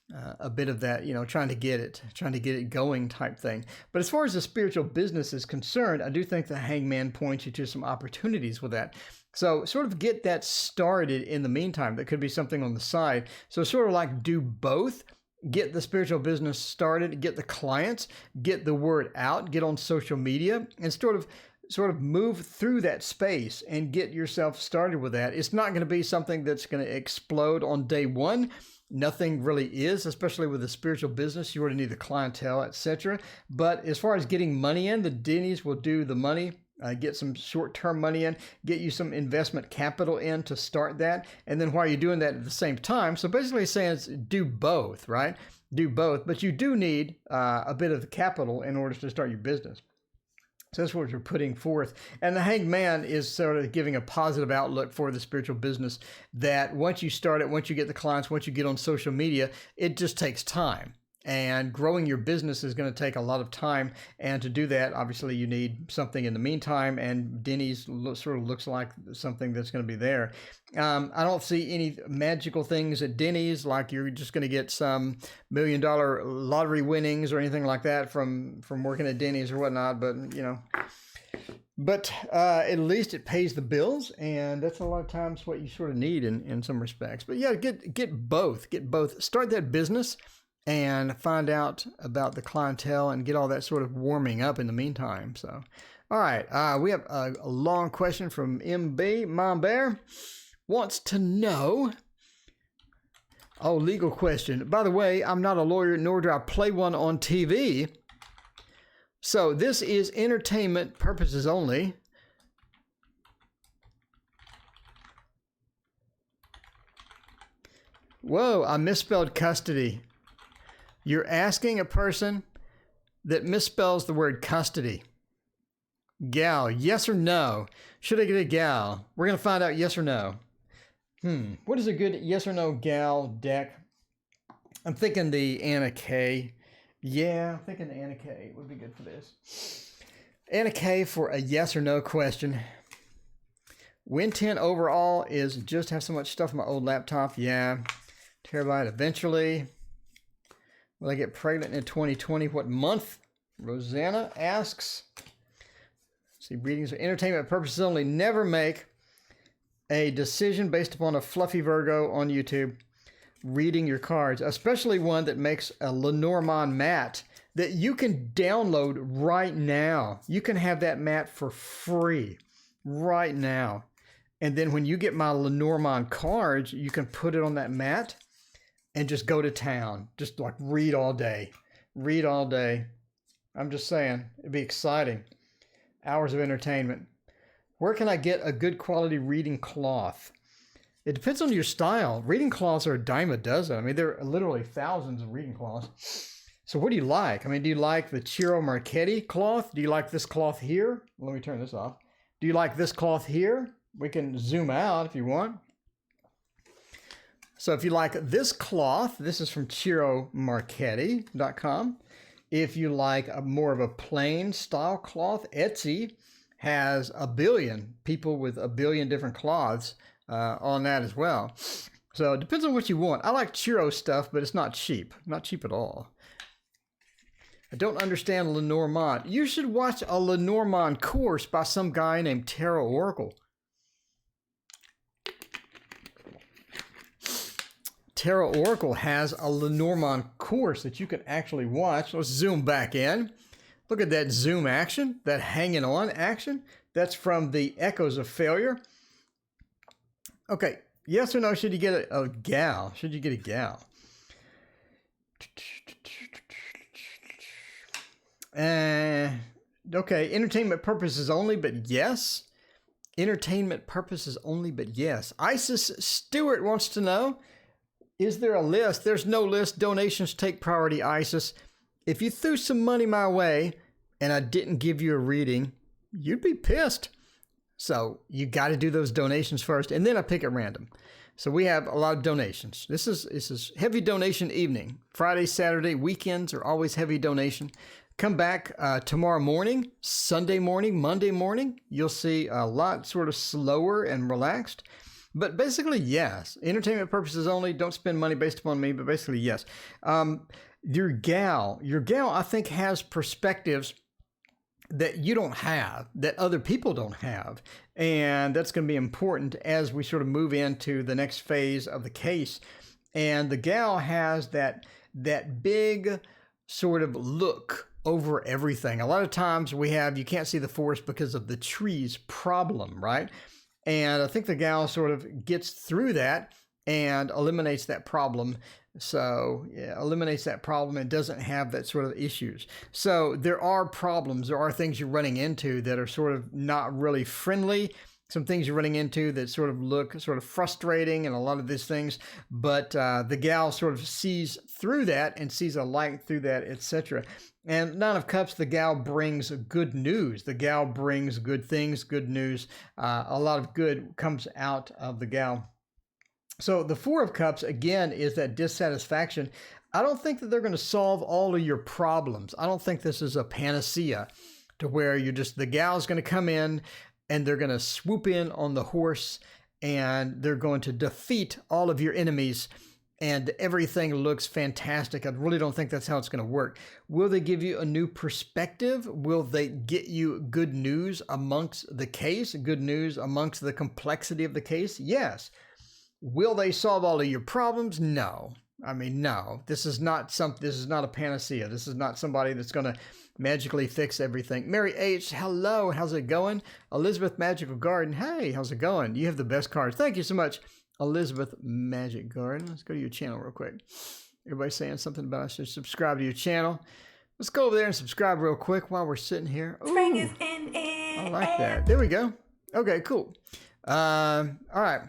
Speaker 1: you know, trying to get it going type thing. But as far as the spiritual business is concerned, I do think the Hangman points you to some opportunities with that. So sort of get that started in the meantime. That could be something on the side. So sort of like do both. Get the spiritual business started, get the clients, get the word out, get on social media, and sort of move through that space and get yourself started with that. It's not going to be something that's going to explode on day one. Nothing really is, especially with the spiritual business. You already need the clientele, etc. But as far as getting money in, the Dennys will do the money. Get some short-term money in, get you some investment capital in to start that. And then while you're doing that at the same time, so basically saying do both, right? Do both, but you do need a bit of the capital in order to start your business. So that's what you're putting forth. And the Hanged Man is sort of giving a positive outlook for the spiritual business, that once you start it, once you get the clients, once you get on social media, it just takes time. And growing your business is going to take a lot of time. And to do that, obviously, you need something in the meantime. And Dennys sort of looks like something that's going to be there. I don't see any magical things at Dennys, like you're just going to get some $1 million lottery winnings or anything like that from working at Dennys or whatnot. But, you know, at least it pays the bills. And that's a lot of times what you sort of need in some respects. But yeah, get both. Start that business and find out about the clientele and get all that sort of warming up in the meantime. So, all right, we have a long question from MB. Mom Bear wants to know, legal question. By the way, I'm not a lawyer, nor do I play one on TV. So this is entertainment purposes only. Whoa, I misspelled custody. You're asking a person that misspells the word custody. Gal, yes or no? Should I get a gal? We're going to find out yes or no. What is a good yes or no gal deck? I'm thinking the Anna K. Yeah, I'm thinking the Anna K would be good for this. Anna K for a yes or no question. Win 10 overall is just have so much stuff on my old laptop. Yeah. Terabyte eventually. Will I get pregnant in 2020? What month? Rosanna asks. See, readings are entertainment purposes only. Never make a decision based upon a fluffy Virgo on YouTube reading your cards, especially one that makes a Lenormand mat that you can download right now. You can have that mat for free right now. And then when you get my Lenormand cards, you can put it on that mat and just go to town. Just like read all day. Read all day. I'm just saying, it'd be exciting. Hours of entertainment. Where can I get a good quality reading cloth? It depends on your style. Reading cloths are a dime a dozen. I mean, there are literally thousands of reading cloths. So what do you like? I mean, do you like the Ciro Marchetti cloth? Do you like this cloth here? Let me turn this off. Do you like this cloth here? We can zoom out if you want. So if you like this cloth, this is from CiroMarchetti.com. If you like more of a plain style cloth, Etsy has a billion people with a billion different cloths on that as well. So it depends on what you want. I like Ciro stuff, but it's not cheap. Not cheap at all. I don't understand Lenormand. You should watch a Lenormand course by some guy named TarotOracle. TarotOracle has a Lenormand course that you can actually watch. Let's zoom back in. Look at that zoom action, that hanging on action. That's from the Echoes of Failure. Okay, yes or no, should you get a gal? Should you get a gal? Okay, entertainment purposes only, but yes. Entertainment purposes only, but yes. Isis Stewart wants to know, is there a list? There's no list. Donations take priority, Isis. If you threw some money my way and I didn't give you a reading, you'd be pissed. So you got to do those donations first, and then I pick at random. So we have a lot of donations. This is heavy donation evening. Friday, Saturday, weekends are always heavy donation. Come back tomorrow morning, Sunday morning, Monday morning. You'll see a lot sort of slower and relaxed. But basically, yes. Entertainment purposes only. Don't spend money based upon me, but basically, yes. Your gal, I think, has perspectives that you don't have, that other people don't have. And that's going to be important as we sort of move into the next phase of the case. And the gal has that big sort of look over everything. A lot of times you can't see the forest because of the trees problem, right? And I think the gal sort of gets through that and eliminates that problem. So yeah, eliminates that problem and doesn't have that sort of issues. So there are problems, there are things you're running into that are sort of not really friendly. Some things you're running into that sort of look sort of frustrating and a lot of these things, but the gal sort of sees through that and sees a light through that, etc. And Nine of Cups, the gal brings good news. The gal brings good things, good news. A lot of good comes out of the gal. So the Four of Cups, again, is that dissatisfaction. I don't think that they're going to solve all of your problems. I don't think this is a panacea to where you're just, the gal's going to come in and they're going to swoop in on the horse and they're going to defeat all of your enemies and everything looks fantastic. I really don't think that's how it's going to work. Will they give you a new perspective? Will they get you good news amongst the case? Good news amongst the complexity of the case? Yes. Will they solve all of your problems? No. I mean, no. This is not a panacea. This is not somebody that's going to magically fix everything. Mary H, hello. How's it going? Elizabeth Magical Garden. Hey, how's it going? You have the best cards. Thank you so much, Elizabeth Magic Garden. Let's go to your channel real quick. Everybody's saying something about I should subscribe to your channel. Let's go over there and subscribe real quick while we're sitting here. Ooh, spring is in it. I like that. There we go. Okay, cool. All right.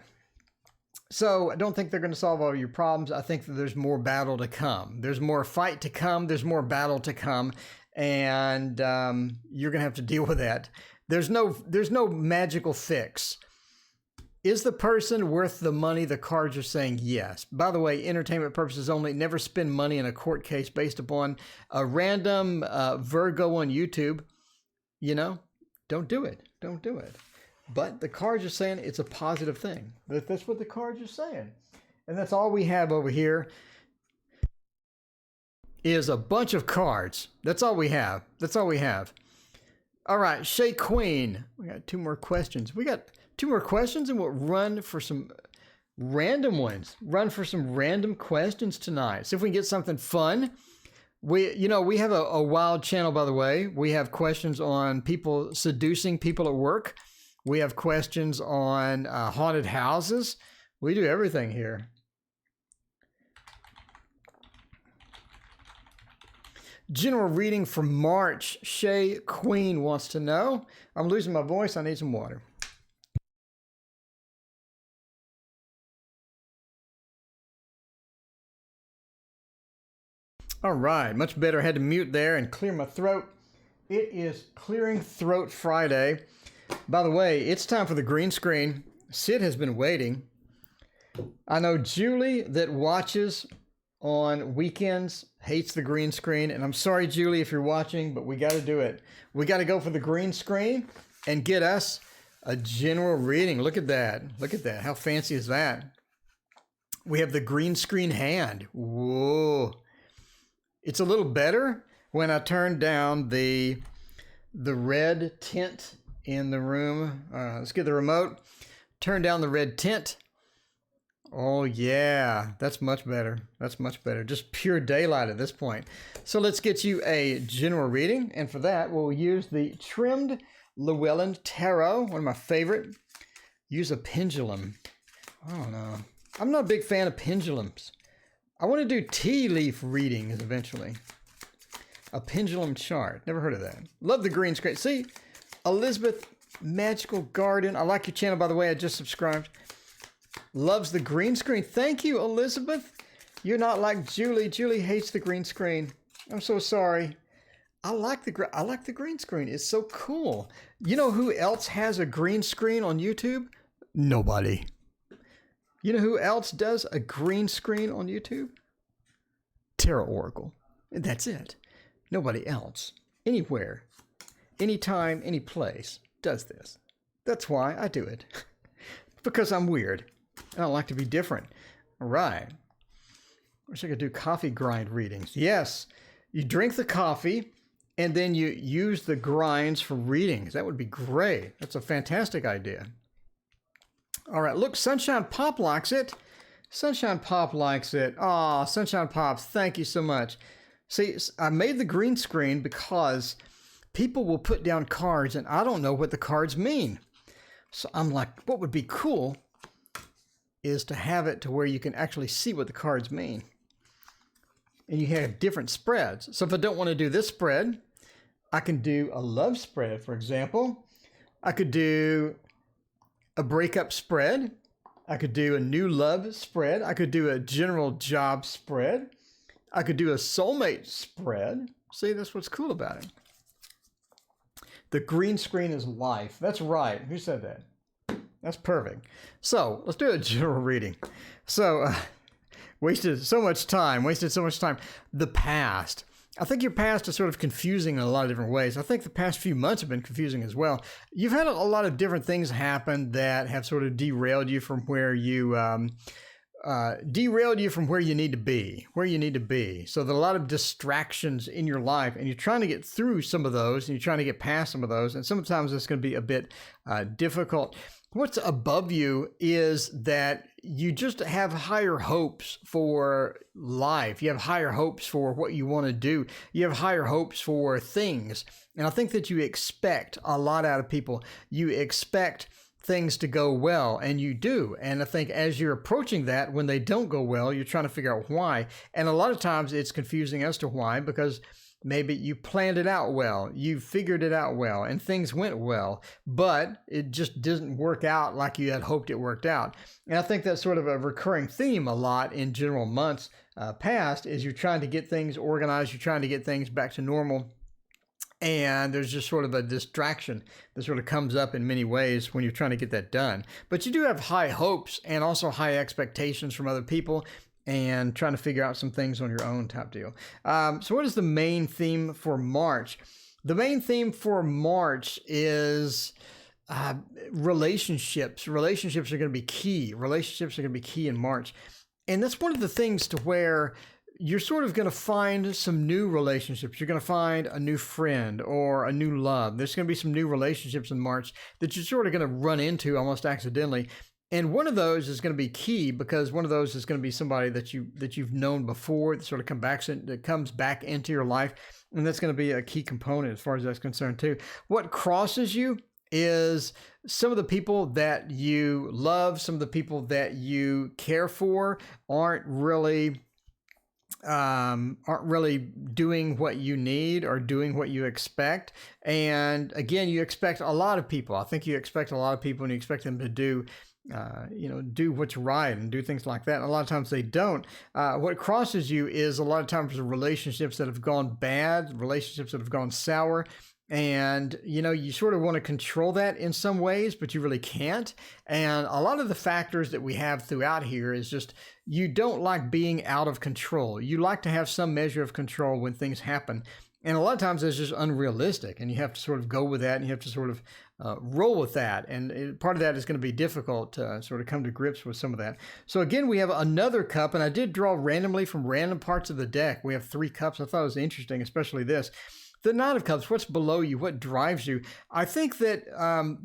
Speaker 1: So I don't think they're going to solve all your problems. I think that there's more battle to come. There's more fight to come. There's more battle to come. And you're going to have to deal with that. There's no magical fix. Is the person worth the money? The cards are saying yes. By the way, entertainment purposes only. Never spend money in a court case based upon a random Virgo on YouTube. You know, don't do it. Don't do it. But the cards are saying it's a positive thing. That's what the cards are saying. And that's all we have over here is a bunch of cards. That's all we have. That's all we have. All right, Shay Queen. We got two more questions. We got two more questions and we'll run for some random ones. Run for some random questions tonight. See if we can get something fun. We have a wild channel, by the way. We have questions on people seducing people at work. We have questions on haunted houses. We do everything here. General reading for March. Shay Queen wants to know. I'm losing my voice. I need some water. All right. Much better. I had to mute there and clear my throat. It is Clearing Throat Friday. By the way, it's time for the green screen. Sid has been waiting. I know Julie that watches on weekends hates the green screen. And I'm sorry, Julie, if you're watching, but we got to do it. We got to go for the green screen and get us a general reading. Look at that. Look at that. How fancy is that? We have the green screen hand. Whoa. It's a little better when I turn down the red tint in the room. Let's get the remote. Turn down the red tint. Oh yeah, that's much better. That's much better. Just pure daylight at this point. So let's get you a general reading. And for that, we'll use the trimmed Llewellyn Tarot, one of my favorite. Use a pendulum. I don't know. I'm not a big fan of pendulums. I want to do tea leaf readings eventually. A pendulum chart. Never heard of that. Love the green screen. See? Elizabeth Magical Garden. I like your channel, by the way. I just subscribed. Loves the green screen. Thank you, Elizabeth. You're not like Julie. Julie hates the green screen. I'm so sorry. I like the green screen. It's so cool. You know who else has a green screen on YouTube? Nobody. You know who else does a green screen on YouTube? TarotOracle. And that's it. Nobody else. Anywhere. Anytime, any place does this. That's why I do it. Because I'm weird. I don't like to be different. All right. Wish I could do coffee grind readings. Yes. You drink the coffee and then you use the grinds for readings. That would be great. That's a fantastic idea. All right. Look, Sunshine Pop likes it. Sunshine Pop likes it. Aw, Sunshine Pops, thank you so much. See, I made the green screen because people will put down cards and I don't know what the cards mean. So I'm like, what would be cool is to have it to where you can actually see what the cards mean. And you have different spreads. So if I don't want to do this spread, I can do a love spread, for example. I could do a breakup spread. I could do a new love spread. I could do a general job spread. I could do a soulmate spread. See, that's what's cool about it. The green screen is life. That's right. Who said that? That's perfect. So let's do a general reading. So wasted so much time. The past. I think your past is sort of confusing in a lot of different ways. I think the past few months have been confusing as well. You've had a lot of different things happen that have sort of derailed you from where you need to be. So there are a lot of distractions in your life, and you're trying to get through some of those, and you're trying to get past some of those, and sometimes it's going to be a bit difficult. What's above you is that you just have higher hopes for life. You have higher hopes for what you want to do. You have higher hopes for things. And I think that you expect a lot out of people. You expect things to go well, and you do. And I think as you're approaching that, when they don't go well, you're trying to figure out why. And a lot of times it's confusing as to why, because maybe you planned it out well, you figured it out well, and things went well, but it just didn't work out like you had hoped it worked out. And I think that's sort of a recurring theme a lot in general months past, is you're trying to get things organized, you're trying to get things back to normal, and there's just sort of a distraction that sort of comes up in many ways when you're trying to get that done. But you do have high hopes and also high expectations from other people, and trying to figure out some things on your own type deal. So what is the main theme for March? The main theme for March is relationships. Relationships are going to be key. Relationships are going to be key in March. And that's one of the things to where you're sort of going to find some new relationships. You're going to find a new friend or a new love. There's going to be some new relationships in March that you're sort of going to run into almost accidentally. And one of those is going to be key, because one of those is going to be somebody that you've known before, that sort of comes back into your life, and that's going to be a key component as far as that's concerned too. What crosses you is some of the people that you love, some of the people that you care for aren't really doing what you need or doing what you expect. And again, you expect a lot of people. I think you expect a lot of people, and you expect them to do what's right and do things like that. And a lot of times they don't. What crosses you is a lot of times relationships that have gone bad, relationships that have gone sour. And, you sort of want to control that in some ways, but you really can't. And a lot of the factors that we have throughout here is just, you don't like being out of control. You like to have some measure of control when things happen. And a lot of times it's just unrealistic, and you have to sort of go with that, and you have to sort of roll with that. And part of that is going to be difficult to sort of come to grips with some of that. So again, we have another cup, and I did draw randomly from random parts of the deck. We have 3 cups. I thought it was interesting, especially this. The Nine of Cups, what's below you? What drives you? I think that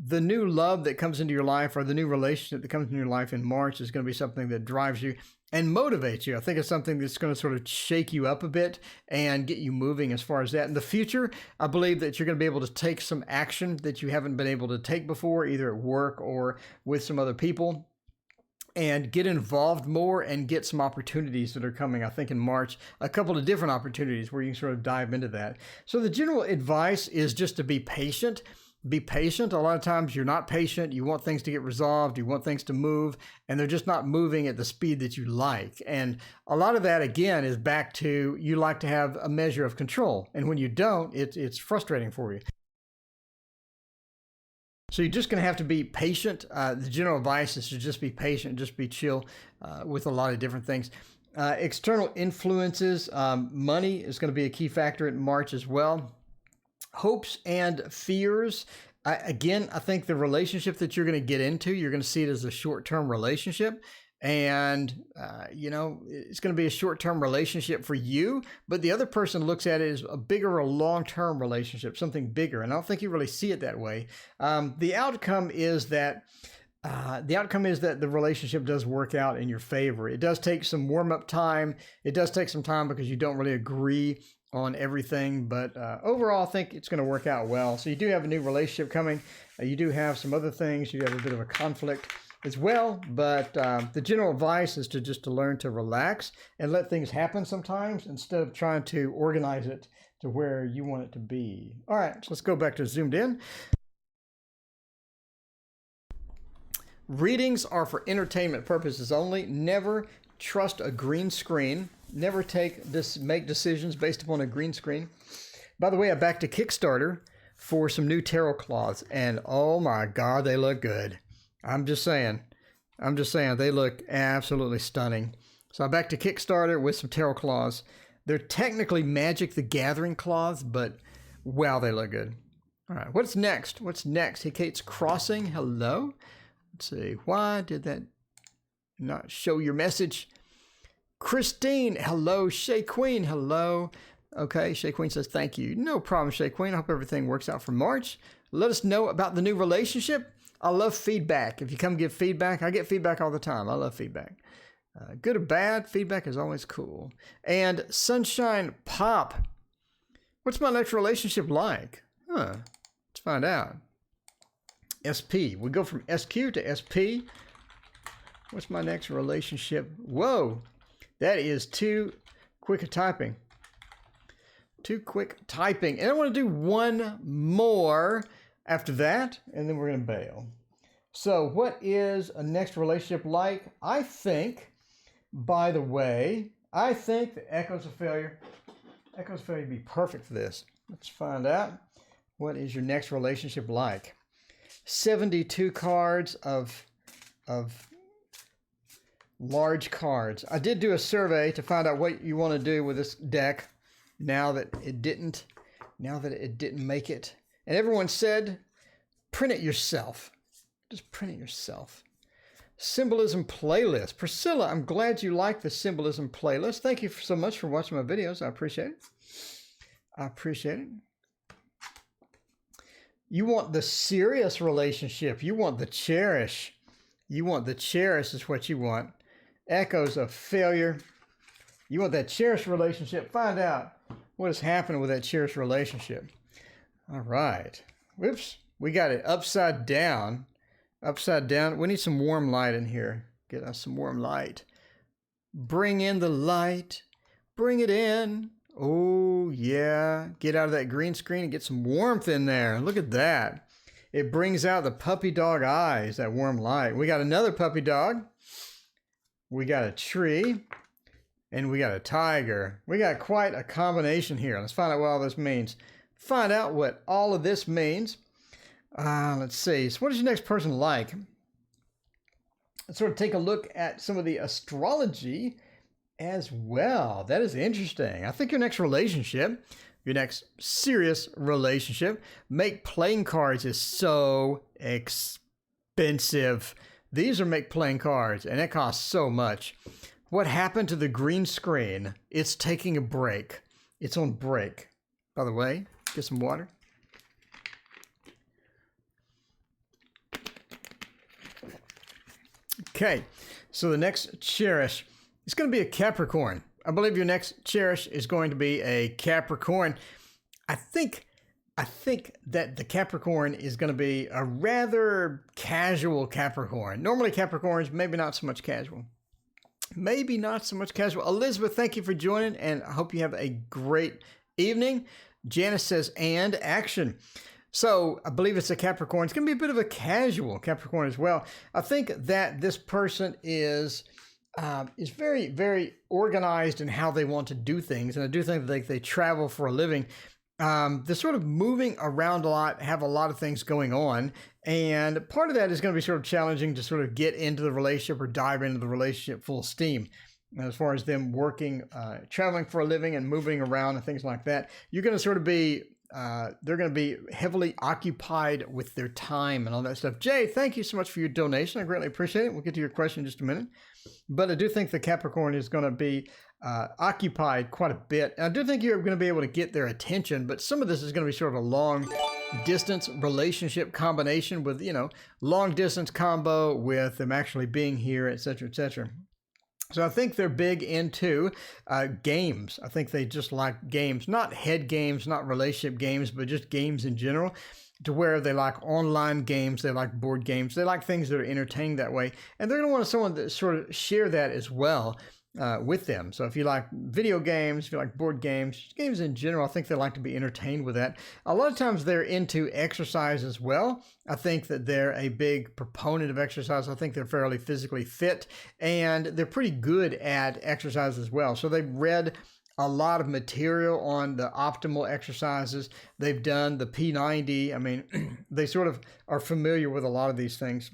Speaker 1: the new love that comes into your life, or the new relationship that comes into your life in March, is going to be something that drives you and motivates you. I think it's something that's going to sort of shake you up a bit and get you moving as far as that. In the future, I believe that you're going to be able to take some action that you haven't been able to take before, either at work or with some other people, and get involved more and get some opportunities that are coming, I think, in March, a couple of different opportunities where you can sort of dive into that. So the general advice is just to be patient. Be patient. A lot of times you're not patient. You want things to get resolved. You want things to move, and they're just not moving at the speed that you like. And a lot of that, again, is back to, you like to have a measure of control. And when you don't, it's frustrating for you. So you're just going to have to be patient. The general advice is to just be patient, just be chill with a lot of different things. External influences, money is going to be a key factor in March as well. Hopes and fears. I think the relationship that you're going to get into, you're going to see it as a short-term relationship. And, it's going to be a short-term relationship for you, but the other person looks at it as a bigger or long-term relationship, something bigger. And I don't think you really see it that way. The outcome is that the relationship does work out in your favor. It does take some warm-up time. It does take some time because you don't really agree on everything, but overall, I think it's going to work out well. So you do have a new relationship coming. You do have some other things. You have a bit of a conflict as well, but the general advice is to learn to relax and let things happen sometimes instead of trying to organize it to where you want it to be. All right, so let's go back to zoomed in. Readings are for entertainment purposes only. Never trust a green screen. Never make decisions based upon a green screen. By the way, I backed a Kickstarter for some new tarot cloths, and oh my God, they look good. I'm just saying, they look absolutely stunning. So I backed a Kickstarter with some tarot cloths. They're technically Magic the Gathering cloths, but wow, they look good. All right, what's next? Kate's Crossing, hello. Let's see, why did that not show your message? Christine, hello. Shay Queen, hello. Okay, Shay Queen says thank you. No problem, Shay Queen. I hope everything works out for March. Let us know about the new relationship. I love feedback. If you come give feedback, I get feedback all the time. I love feedback. Good or bad, feedback is always cool. And Sunshine Pop, what's my next relationship like? Let's find out. SP, we go from SQ to SP. What's my next relationship? Whoa, that is too quick a typing. Too quick typing. And I want to do one more after that, and then we're going to bail. So what is a next relationship like? I think, by the way, the Echoes of Failure would be perfect for this. Let's find out. What is your next relationship like? 72 cards of large cards. I did do a survey to find out what you want to do with this deck now that it didn't make it. And everyone said, print it yourself. Just print it yourself. Symbolism playlist. Priscilla, I'm glad you like the symbolism playlist. Thank you so much for watching my videos. I appreciate it. You want the serious relationship. You want the cherish. Is what you want. Echoes of Failure. You want that cherished relationship. Find out what is happening with that cherished relationship. All right. Whoops. We got it upside down. We need some warm light in here. Get us some warm light. Bring in the light. Bring it in. Oh, yeah. Get out of that green screen and get some warmth in there. Look at that. It brings out the puppy dog eyes, that warm light. We got another puppy dog. We got a tree. And we got a tiger. We got quite a combination here. Let's find out what all this means. Find out what all of this means. Let's see. So what is your next person like? Let's sort of take a look at some of the astrology as well. That is interesting. I think your next relationship, your next serious relationship, make playing cards is so expensive. These are make playing cards, and it costs so much. What happened to the green screen? It's taking a break. It's on break. By the way, get some water. Okay, so the next cherish is going to be a Capricorn. I believe your next cherish is going to be a Capricorn. I think that the Capricorn is going to be a rather casual Capricorn. Normally Capricorns, maybe not so much casual. Elizabeth, thank you for joining, and I hope you have a great evening. Janice says, and action. So I believe it's a Capricorn. It's going to be a bit of a casual Capricorn as well. I think that this person is very, very organized in how they want to do things. And I do think that they travel for a living. They're sort of moving around a lot, have a lot of things going on. And part of that is going to be sort of challenging to sort of get into the relationship or dive into the relationship full steam. As far as them working, traveling for a living and moving around and things like that, you're going to sort of be, they're going to be heavily occupied with their time and all that stuff. Jay, thank you so much for your donation. I greatly appreciate it. We'll get to your question in just a minute. But I do think the Capricorn is going to be occupied quite a bit. And I do think you're going to be able to get their attention, but some of this is going to be sort of a long distance relationship combination with, long distance combo with them actually being here, et cetera, et cetera. So I think they're big into games. I think they just like games, not head games, not relationship games, but just games in general. to where they like online games, they like board games, they like things that are entertaining that way. And they're going to want someone to sort of share that as well with them. So if you like video games, if you like board games, games in general, I think they like to be entertained with that. A lot of times they're into exercise as well. I think that they're a big proponent of exercise. I think they're fairly physically fit, and they're pretty good at exercise as well. So they've read a lot of material on the optimal exercises. They've done the P90. I mean, they sort of are familiar with a lot of these things.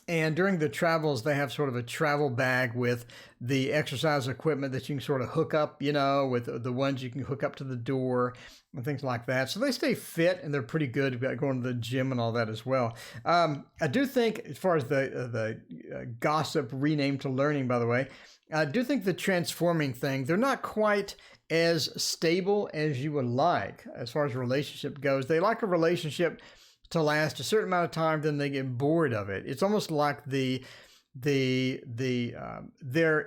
Speaker 1: And during the travels, they have sort of a travel bag with the exercise equipment that you can sort of hook up, you know, with the ones you can hook up to the door and things like that. So they stay fit, and they're pretty good about going to the gym and all that as well. I do think, as far as the gossip renamed to learning, by the way, I do think the transforming thing, they're not quite as stable as you would like as far as a relationship goes. They like a relationship to last a certain amount of time, then they get bored of it. It's almost like their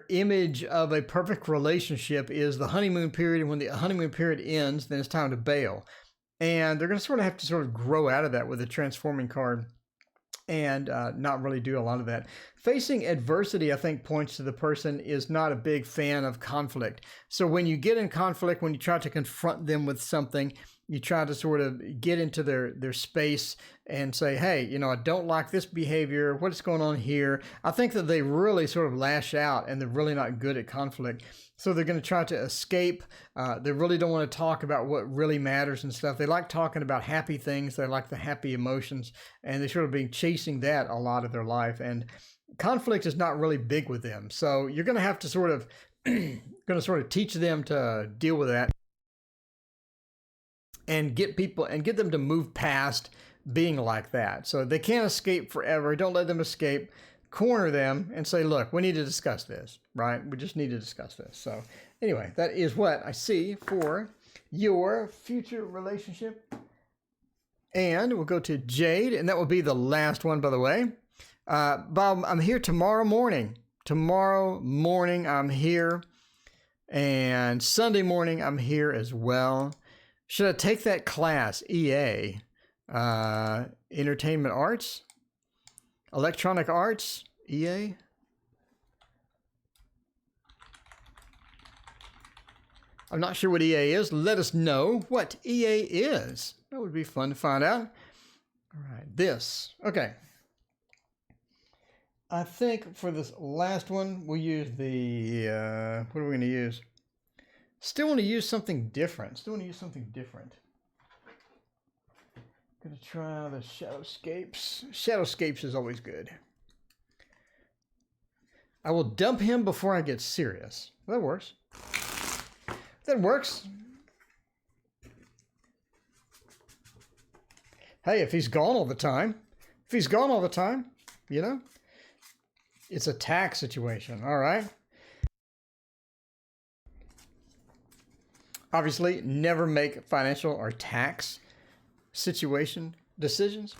Speaker 1: image of a perfect relationship is the honeymoon period, and when the honeymoon period ends, then it's time to bail. And they're going to sort of have to sort of grow out of that with a transforming card, and not really do a lot of that. Facing adversity, I think, points to the person is not a big fan of conflict. So when you get in conflict, when you try to confront them with something, you try to sort of get into their space and say, hey, you know, I don't like this behavior. What's going on here? I think that they really sort of lash out, and they're really not good at conflict. So they're going to try to escape. They really don't want to talk about what really matters and stuff. They like talking about happy things. They like the happy emotions, and they sort of been chasing that a lot of their life. And conflict is not really big with them. So you're going to have to sort of teach them to deal with that, and get them to move past being like that. So they can't escape forever. Don't let them escape. Corner them and say, look, we need to discuss this, right? We just need to discuss this. So anyway, that is what I see for your future relationship. And we'll go to Jade, and that will be the last one, by the way. Bob, I'm here tomorrow morning. Tomorrow morning, I'm here. And Sunday morning, I'm here as well. Should I take that class, EA, Entertainment Arts, Electronic Arts, EA? I'm not sure what EA is. Let us know what EA is. That would be fun to find out. All right, this. Okay. I think for this last one, we'll use the, what are we going to use? Still want to use something different. Gonna try the Shadowscapes. Shadowscapes is always good. I will dump him before I get serious. That works. That works. Hey, if he's gone all the time, you know, it's a tax situation. All right. Obviously, never make financial or tax situation decisions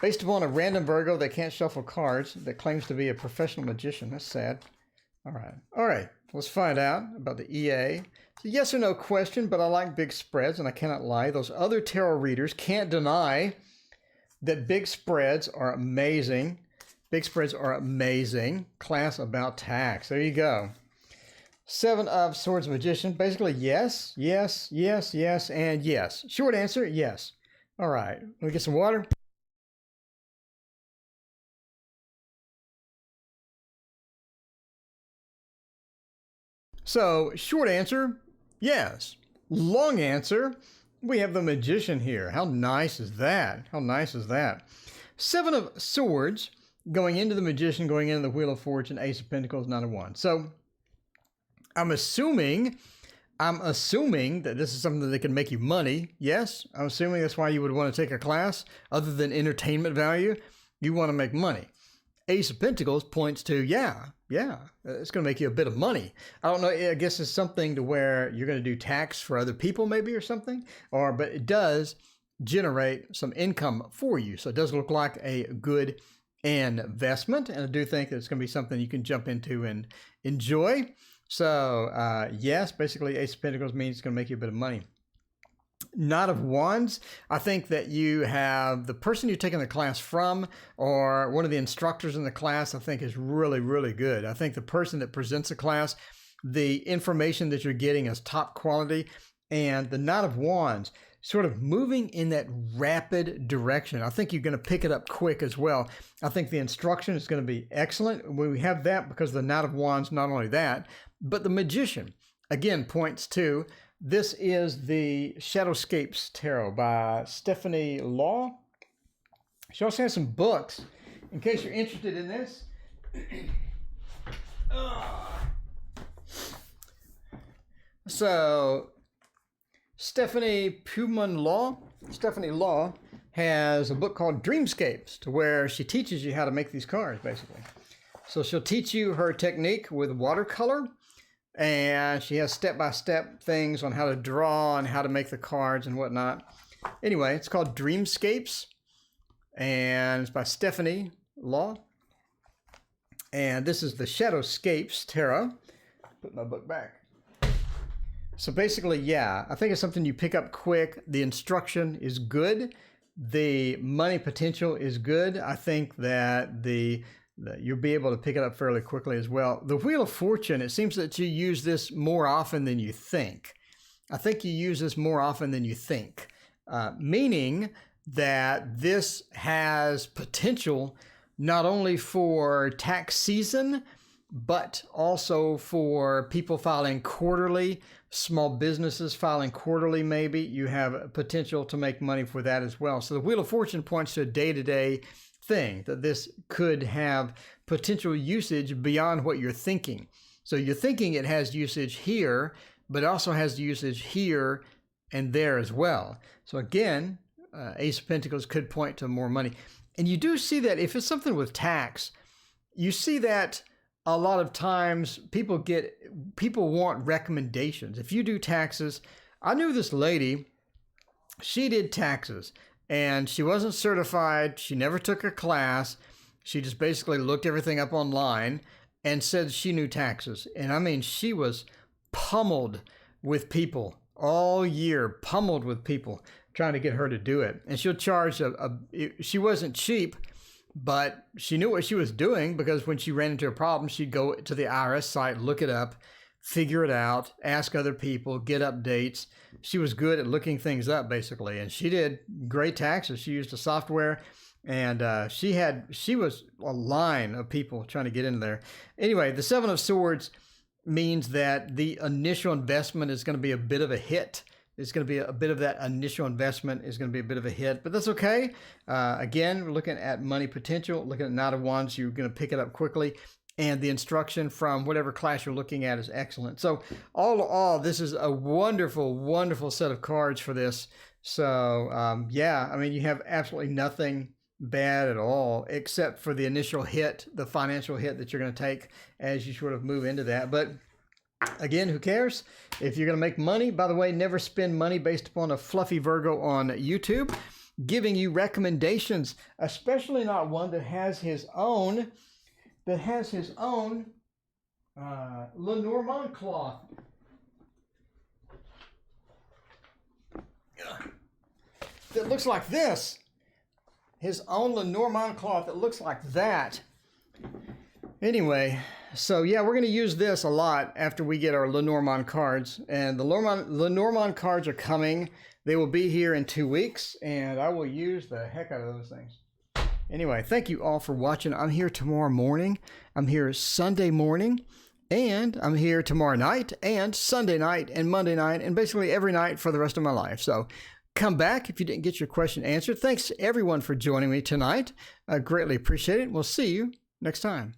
Speaker 1: based upon a random Virgo that can't shuffle cards that claims to be a professional magician. That's sad. All right. Let's find out about the EA. It's a yes or no question, but I like big spreads, and I cannot lie. Those other tarot readers can't deny that big spreads are amazing. Big spreads are amazing. Class about tax. There you go. Seven of Swords Magician. Basically, yes, yes, yes, yes, and yes. Short answer, yes. All right. Let me get some water. So, short answer, yes. Long answer, we have the Magician here. How nice is that? Seven of Swords going into the Magician, going into the Wheel of Fortune, Ace of Pentacles, Nine of Wands. So, I'm assuming that this is something that can make you money. Yes, I'm assuming that's why you would want to take a class. Other than entertainment value, you want to make money. Ace of Pentacles points to, yeah, it's going to make you a bit of money. I don't know, I guess it's something to where you're going to do tax for other people maybe or something. But it does generate some income for you. So it does look like a good investment. And I do think that it's going to be something you can jump into and enjoy. So, yes, basically Ace of Pentacles means it's going to make you a bit of money. Knight of Wands, I think that you have the person you're taking the class from or one of the instructors in the class, I think is really, really good. I think the person that presents the class, the information that you're getting is top quality, and the Knight of Wands sort of moving in that rapid direction. I think you're going to pick it up quick as well. I think the instruction is going to be excellent. We have that because the Knight of Wands, not only that, but the Magician, again, points to, this is the Shadowscapes Tarot by Stephanie Law. She also has some books, in case you're interested in this. So, Stephanie Law has a book called Dreamscapes, to where she teaches you how to make these cards, basically. So she'll teach you her technique with watercolor, and she has step-by-step things on how to draw and how to make the cards and whatnot. Anyway, it's called Dreamscapes, and it's by Stephanie Law. And this is the Shadowscapes Tarot. Put my book back. So basically, yeah, I think it's something you pick up quick. The instruction is good. The money potential is good. I think that you'll be able to pick it up fairly quickly as well. The Wheel of Fortune, it seems that you use this more often than you think. I think you use this more often than you think, meaning that this has potential not only for tax season, but also for people filing quarterly, small businesses filing quarterly maybe. You have potential to make money for that as well. So the Wheel of Fortune points to a day-to-day thing, that this could have potential usage beyond what you're thinking. So you're thinking it has usage here, but it also has usage here and there as well. So again, Ace of Pentacles could point to more money. And you do see that if it's something with tax, you see that a lot of times people want recommendations. If you do taxes, I knew this lady, she did taxes and she wasn't certified. She never took a class. She just basically looked everything up online and said she knew taxes. And I mean, she was pummeled with people all year, pummeled with people trying to get her to do it. And she'll charge she wasn't cheap, but she knew what she was doing, because when she ran into a problem, she'd go to the IRS site, look it up, figure it out, ask other people, get updates. She was good at looking things up, basically, and she did great taxes. She used a software, and she was a line of people trying to get in there. Anyway, the Seven of Swords means that the initial investment is going to be a bit of a hit. It's going to be a bit of that initial investment is going to be a bit of a hit, but that's okay. Again, we're looking at money potential, looking at Knight of Wands. You're going to pick it up quickly, and the instruction from whatever class you're looking at is excellent. So all in all, this is a wonderful, wonderful set of cards for this. So yeah, I mean, you have absolutely nothing bad at all, except for the initial hit, the financial hit that you're going to take as you sort of move into that. But again, who cares? If you're going to make money, by the way, never spend money based upon a fluffy Virgo on YouTube giving you recommendations, especially not one that has his own, Lenormand cloth. That looks like this. His own Lenormand cloth that looks like that. Anyway, so yeah, we're going to use this a lot after we get our Lenormand cards. And the Lenormand cards are coming. They will be here in 2 weeks, and I will use the heck out of those things. Anyway, thank you all for watching. I'm here tomorrow morning. I'm here Sunday morning, and I'm here tomorrow night, and Sunday night, and Monday night, and basically every night for the rest of my life. So come back if you didn't get your question answered. Thanks everyone for joining me tonight. I greatly appreciate it. We'll see you next time.